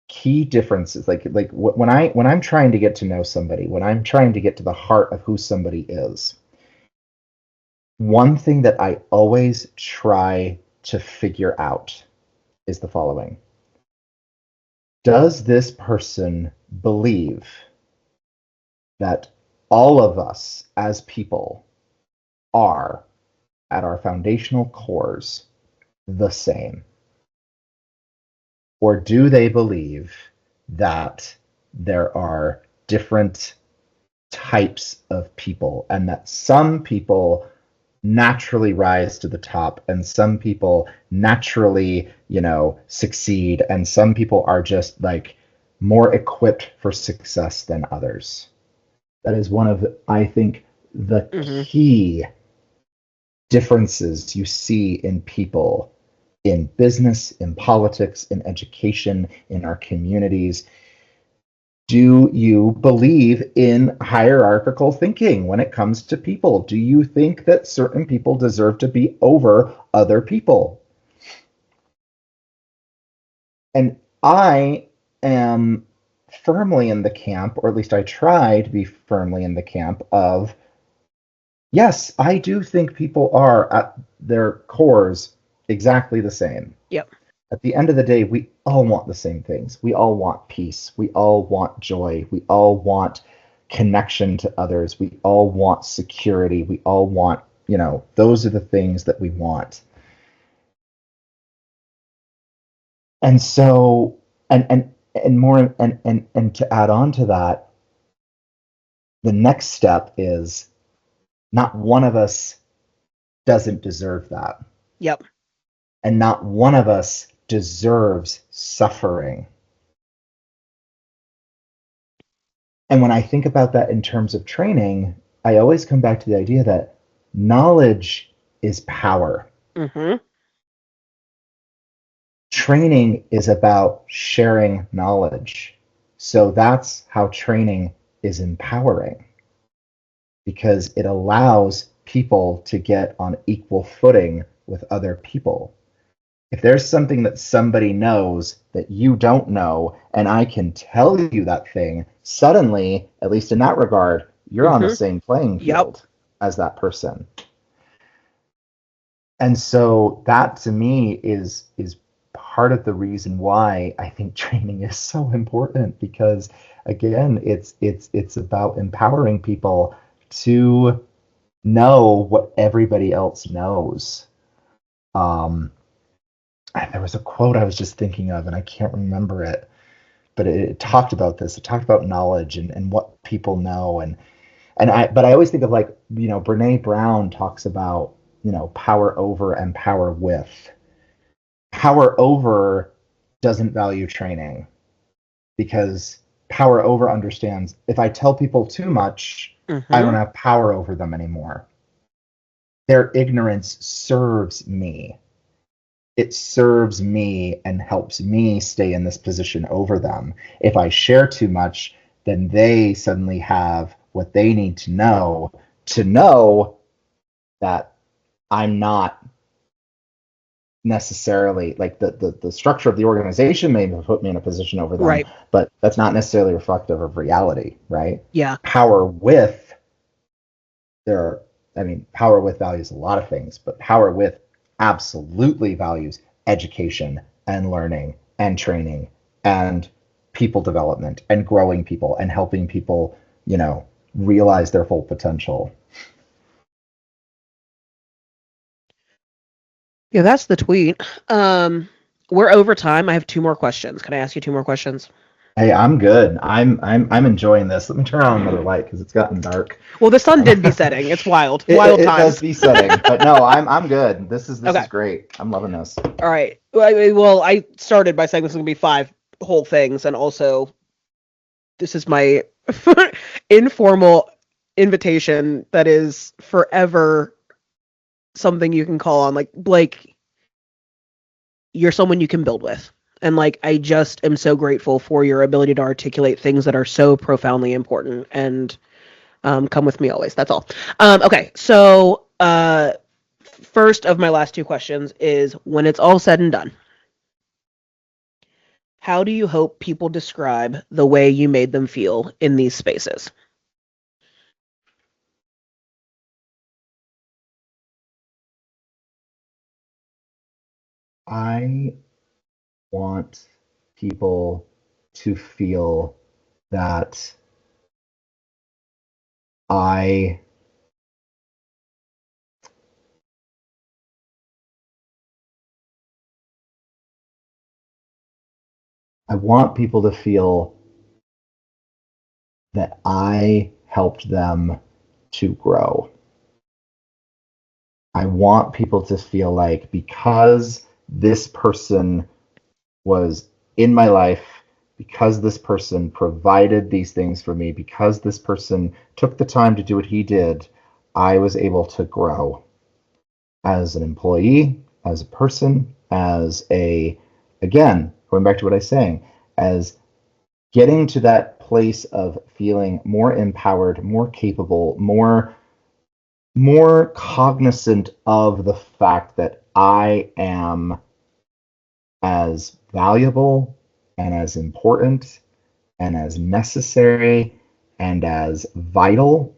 key differences, like when I'm trying to get to know somebody, when I'm trying to get to the heart of who somebody is, one thing that I always try to figure out is the following: does this person believe that all of us as people are, at our foundational cores, the same? Or do they believe that there are different types of people, and that some people naturally rise to the top and some people naturally, succeed, and some people are just like more equipped for success than others? That is one of, I think, the Mm-hmm. key differences you see in people, in business, in politics, in education, in our communities. Do you believe in hierarchical thinking when it comes to people? Do you think that certain people deserve to be over other people? And I am firmly in the camp, or at least I try to be firmly in the camp of, yes, I do think people are at their cores exactly the same. Yep. At the end of the day, we all want the same things. We all want peace. We all want joy. We all want connection to others. We all want security. We all want those are the things that we want. And so, and more, and to add on to that, the next step is not one of us doesn't deserve that. Yep. And not one of us deserves suffering. And when I think about that in terms of training, I always come back to the idea that knowledge is power. Mm-hmm. Training is about sharing knowledge. So that's how training is empowering, because it allows people to get on equal footing with other people. If there's something that somebody knows that you don't know, and I can tell you that thing, suddenly, at least in that regard, you're on the Mm-hmm. same playing Yep. field as that person. And so that to me is part of the reason why I think training is so important, because again, it's about empowering people to know what everybody else knows. Um, there was a quote I was just thinking of, and I can't remember it, but it talked about this. It talked about knowledge and what people know, but I always think of, like, Brene Brown talks about, power over and power with. Power over doesn't value training, because power over understands if I tell people too much, I don't Mm-hmm. have power over them anymore. Their ignorance serves me. It serves me and helps me stay in this position over them. If I share too much, then they suddenly have what they need to know that I'm not necessarily, like, the structure of the organization may put me in a position over them, Right. but that's not necessarily reflective of reality, right? Yeah. Power with, there are, I mean, power with values a lot of things, but power with absolutely values education and learning and training and people development and growing people and helping people, realize their full potential. Yeah, that's the tweet. Um, we're over time. I have two more questions. Can I ask you two more questions? Hey, I'm good. I'm enjoying this. Let me turn on another light because it's gotten dark. Well, the sun Um, did be setting. It's wild. it, Wild it does times. be setting, but no, I'm good. This is Okay. great. I'm loving this. All right. Well, I started by saying this is going to be five whole things, and also this is my informal invitation that is forever something you can call on. Like, Blake, you're someone you can build with. And like, I just am so grateful for your ability to articulate things that are so profoundly important. And come with me always. That's all. Okay. So, first of my last two questions is, when it's all said and done, how do you hope people describe the way you made them feel in these spaces? I want people to feel that I I want people to feel that I helped them to grow. I want people to feel like, because this person was in my life, because this person provided these things for me, because this person took the time to do what he did, I was able to grow as an employee, as a person, again, going back to what I was saying, as getting to that place of feeling more empowered, more capable, more cognizant of the fact that I am as valuable and as important and as necessary and as vital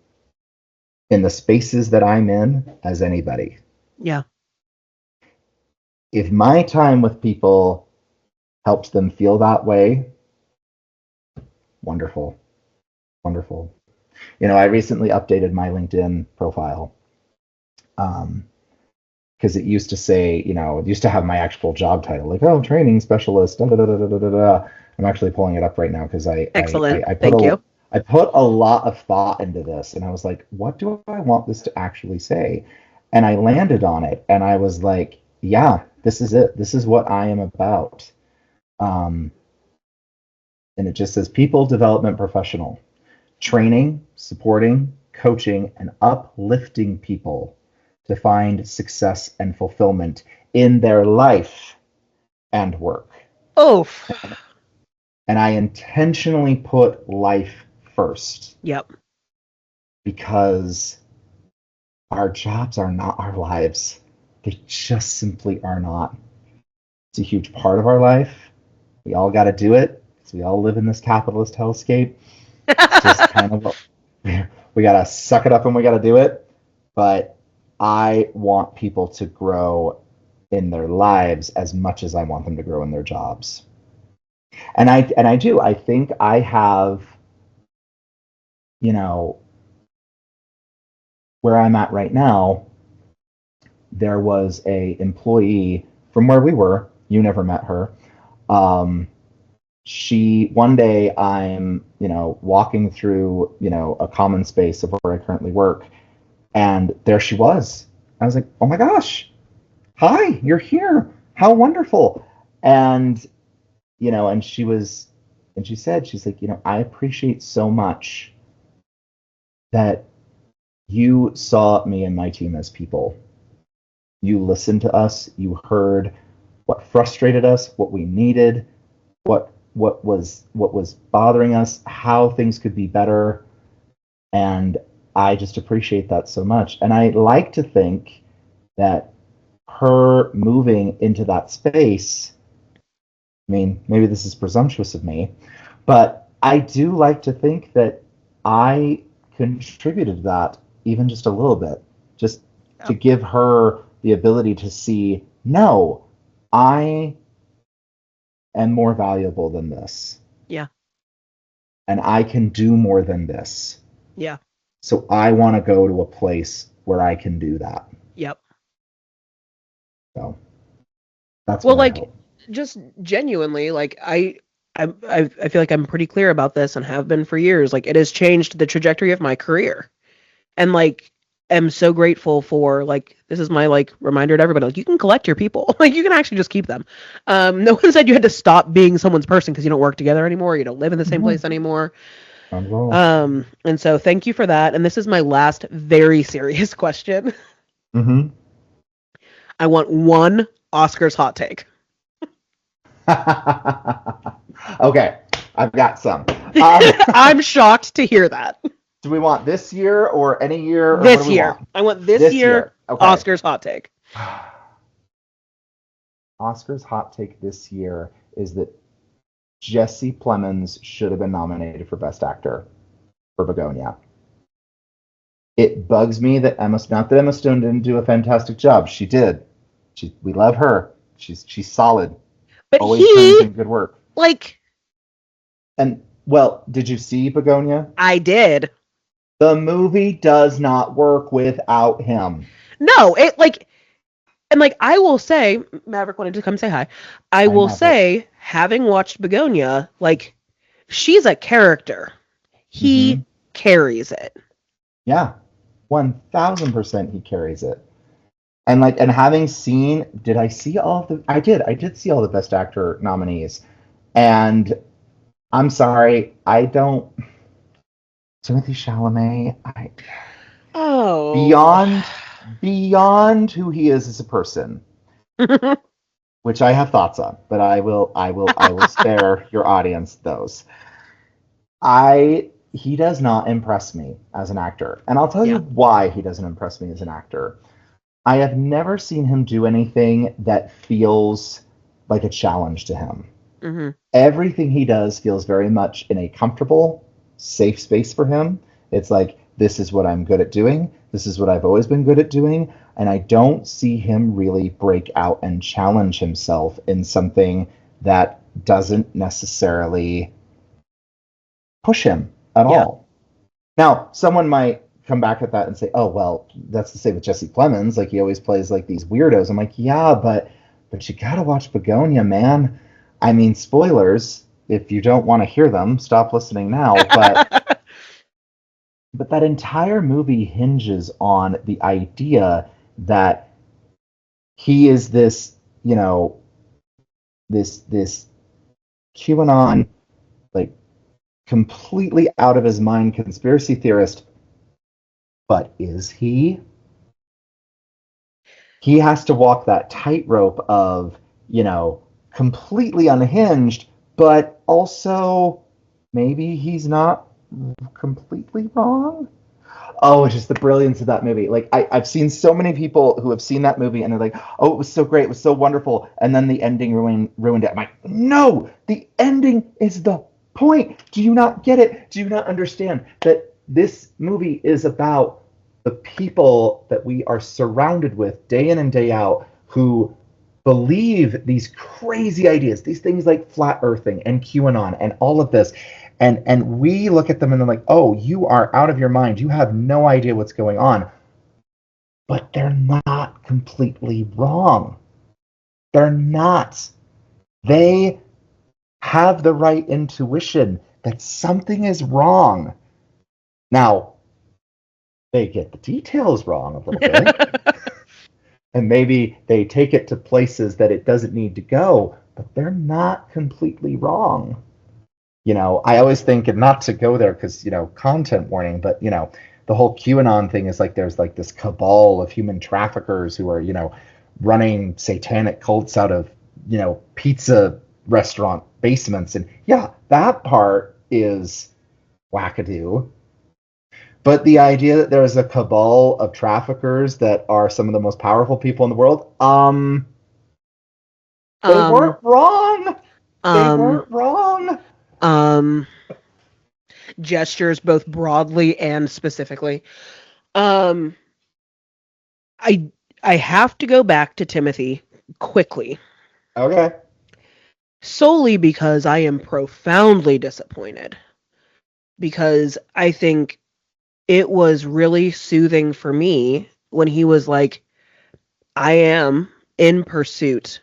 in the spaces that I'm in as anybody. Yeah. If my time with people helps them feel that way, wonderful, wonderful. I recently updated my LinkedIn profile, Because it used to say, it used to have my actual job title, like, oh, training specialist. Da, da, da, da, da, da, da. I'm actually pulling it up right now because Excellent. I put Thank you. I put a lot of thought into this, and I was like, what do I want this to actually say? And I landed on it, and I was like, yeah, this is it. This is what I am about. Um, and it just says people development professional, training, supporting, coaching, and uplifting people to find success and fulfillment in their life and work. Oh, And I intentionally put life first yep. because our jobs are not our lives. They just simply are not. It's a huge part of our life. We all got to do it because we all live in this capitalist hellscape. It's just kind of what we got to suck it up and we got to do it. But I want people to grow in their lives as much as I want them to grow in their jobs. And I do. I think I have, you know, where I'm at right now, there was a employee from where we were. You never met her. Um, she one day I'm walking through a common space of where I currently work, and there she was. I was like, oh my gosh, hi, you're here, how wonderful. And and she said, she's like, I appreciate so much that you saw me and my team as people. You listened to us, you heard what frustrated us, what we needed, what was bothering us, how things could be better. And I just appreciate that so much. And I like to think that her moving into that space, I mean, maybe this is presumptuous of me, but I do like to think that I contributed to that even just a little bit, just to Yep. give her the ability to see, no, I am more valuable than this, Yeah. and I can do more than this. Yeah. So I want to go to a place where I can do that. Yep. So that's Well, what I like, hope. just genuinely, like, I feel like I'm pretty clear about this and have been for years. Like, it has changed the trajectory of my career, and like, am so grateful for, like, this is my like reminder to everybody. Like, you can collect your people. Like, you can actually just keep them. No one said you had to stop being someone's person because you don't work together anymore. You don't live in the same Mm-hmm. place anymore. Not at all. And so thank you for that. And this is my last very serious question. Mm-hmm. I want one Oscars hot take. Okay, I've got some. I'm shocked to hear that. Do we want this year or any year, or what do This we year. want? I want this This year year. Okay. Oscars hot take. Oscar's hot take this year is that Jesse Plemons should have been nominated for Best Actor for Begonia. It bugs me that not that Emma Stone didn't do a fantastic job. She did. We love her. She's solid. But Always turns he, in good work. like, And well, did you see Begonia? I did. The movie does not work without him. No, it, like, and like, I will say, Maverick wanted to come say hi. I Hi, will Maverick. say, having watched Begonia, like, she's a character. Mm-hmm. He carries it. Yeah, 1000% he carries it. And having seen, did I see all of the? I did. I did see all the Best Actor nominees, and I'm sorry, I don't. Timothy Chalamet, Oh. beyond who he is as a person, which I have thoughts on, but I will spare your audience those. He does not impress me as an actor, and I'll tell you Yeah. why he doesn't impress me as an actor. I have never seen him do anything that feels like a challenge to him. Hmm. Everything he does feels very much in a comfortable, safe space for him. It's like, this is what I'm good at doing. This is what I've always been good at doing. And I don't see him really break out and challenge himself in something that doesn't necessarily push him at Yeah. all. Now, someone might come back at that and say, oh, well, that's the same with Jesse Plemons. Like, he always plays like these weirdos. I'm like, yeah, but you gotta watch Begonia, man. I mean, spoilers. If you don't want to hear them, stop listening now. But that entire movie hinges on the idea that he is this, this QAnon, like, completely out of his mind conspiracy theorist. But is he? He has to walk that tightrope of, completely unhinged, but also maybe he's not completely wrong. Oh, just the brilliance of that movie. Like, I've seen so many people who have seen that movie and they're like, oh, it was so great, it was so wonderful, and then the ending ruined it. I'm like, no, the ending is the point. Do you not get it? Do you not understand that this movie is about the people that we are surrounded with day in and day out who believe these crazy ideas, these things like flat earthing and QAnon and all of this. And we look at them and they're like, oh, you are out of your mind. You have no idea what's going on. But they're not completely wrong. They're not. They have the right intuition that something is wrong. Now, they get the details wrong a little bit. And maybe they take it to places that it doesn't need to go, but they're not completely wrong. I always think, and not to go there because, content warning, but, the whole QAnon thing is like there's like this cabal of human traffickers who are, running satanic cults out of, pizza restaurant basements. And yeah, that part is wackadoo. But the idea that there's a cabal of traffickers that are some of the most powerful people in the world, they weren't wrong. They weren't wrong. Gestures both broadly and specifically. I have to go back to Timothy quickly. Okay. Solely because I am profoundly disappointed. Because I think it was really soothing for me when he was like, I am in pursuit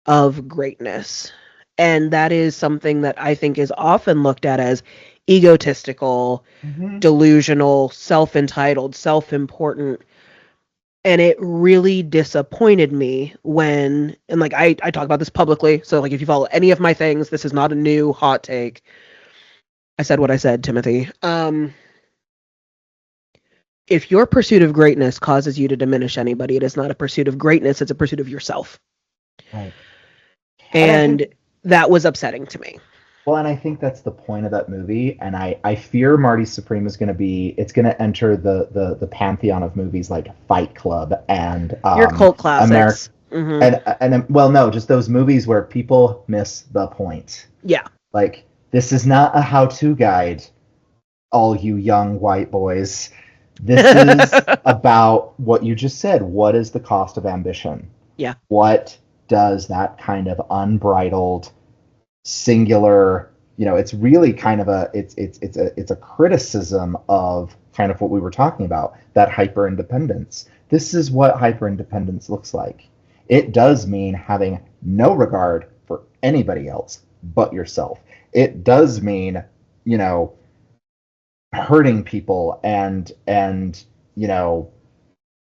of greatness. And that is something that I think is often looked at as egotistical, delusional, self-entitled, self-important. And it really disappointed me when, and like I talk about this publicly, so like if you follow any of my things, this is not a new hot take. I said what I said, Timothy. If your pursuit of greatness causes you to diminish anybody, it is not a pursuit of greatness, it's a pursuit of yourself. Right. And that was upsetting to me. Well, and I think that's the point of that movie, and I fear Marty Supreme is going to enter the pantheon of movies like Fight Club and your cult classics. And well, no, just those movies where people miss the point. Yeah. Like, this is not a how-to guide, all you young white boys. This is about what you just said. What is the cost of ambition? Yeah. What does that kind of unbridled, singular, it's really kind of it's a criticism of kind of what we were talking about, that hyper independence. This is what hyper independence looks like. It does mean having no regard for anybody else but yourself. It does mean, hurting people and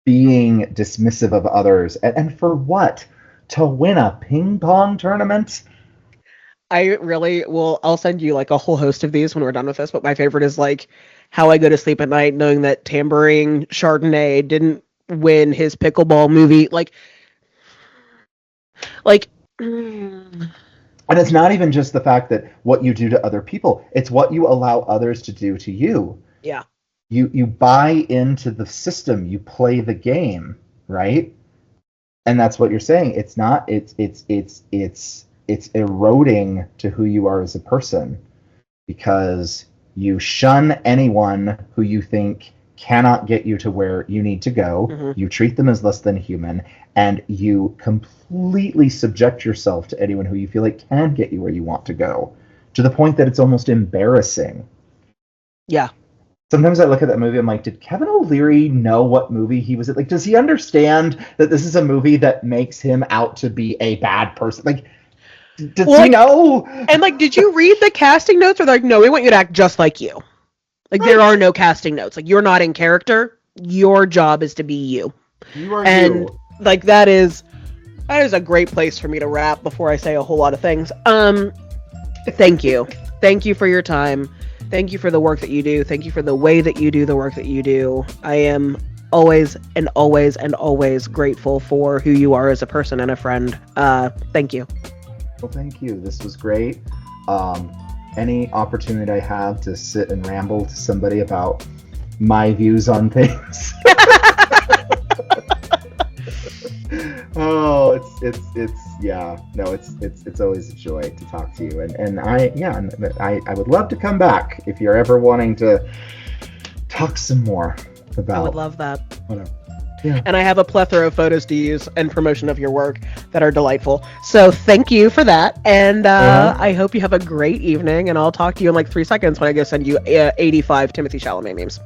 being dismissive of others. And for what? To win a ping pong tournament? I really will. I'll send you like a whole host of these when we're done with this. But my favorite is like how I go to sleep at night knowing that Tambourine Chardonnay didn't win his pickleball movie. Like. And it's not even just the fact that what you do to other people; it's what you allow others to do to you. Yeah. You buy into the system. You play the game, right? And that's what you're saying. It's not. It's eroding to who you are as a person, because you shun anyone who you think cannot get you to where you need to go. Mm-hmm. You treat them as less than human, and you completely subject yourself to anyone who you feel like can get you where you want to go, to the point that it's almost embarrassing. Yeah. sometimes I look at that movie, I'm like, did Kevin O'Leary know what movie he was in? Like, does he understand that this is a movie that makes him out to be a bad person? Like, does Well, he like, know? and like, did you read the casting notes? Or they're like, no, we want you to act just like you. Like, there are Right. no casting notes. Like, you're not in character. Your job is to be you. You are And you. like, that is a great place for me to wrap before I say a whole lot of things. Thank you. Thank you for your time. Thank you for the work that you do. Thank you for the way that you do the work that you do. I am always and always and always grateful for who you are as a person and a friend. Thank you. Well, thank you. This was great. Any opportunity I have to sit and ramble to somebody about my views on things. Oh, it's yeah, no, it's always a joy to talk to you, and I would love to come back if you're ever wanting to talk some more about. I would love that. Whatever. Yeah. And I have a plethora of photos to use and promotion of your work that are delightful. So thank you for that. And I hope you have a great evening. And I'll talk to you in like 3 seconds when I go send you 85 Timothy Chalamet memes.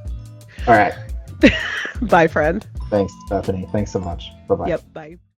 All right. Bye, friend. Thanks, Bethany. Thanks so much. Bye-bye. Yep. Bye.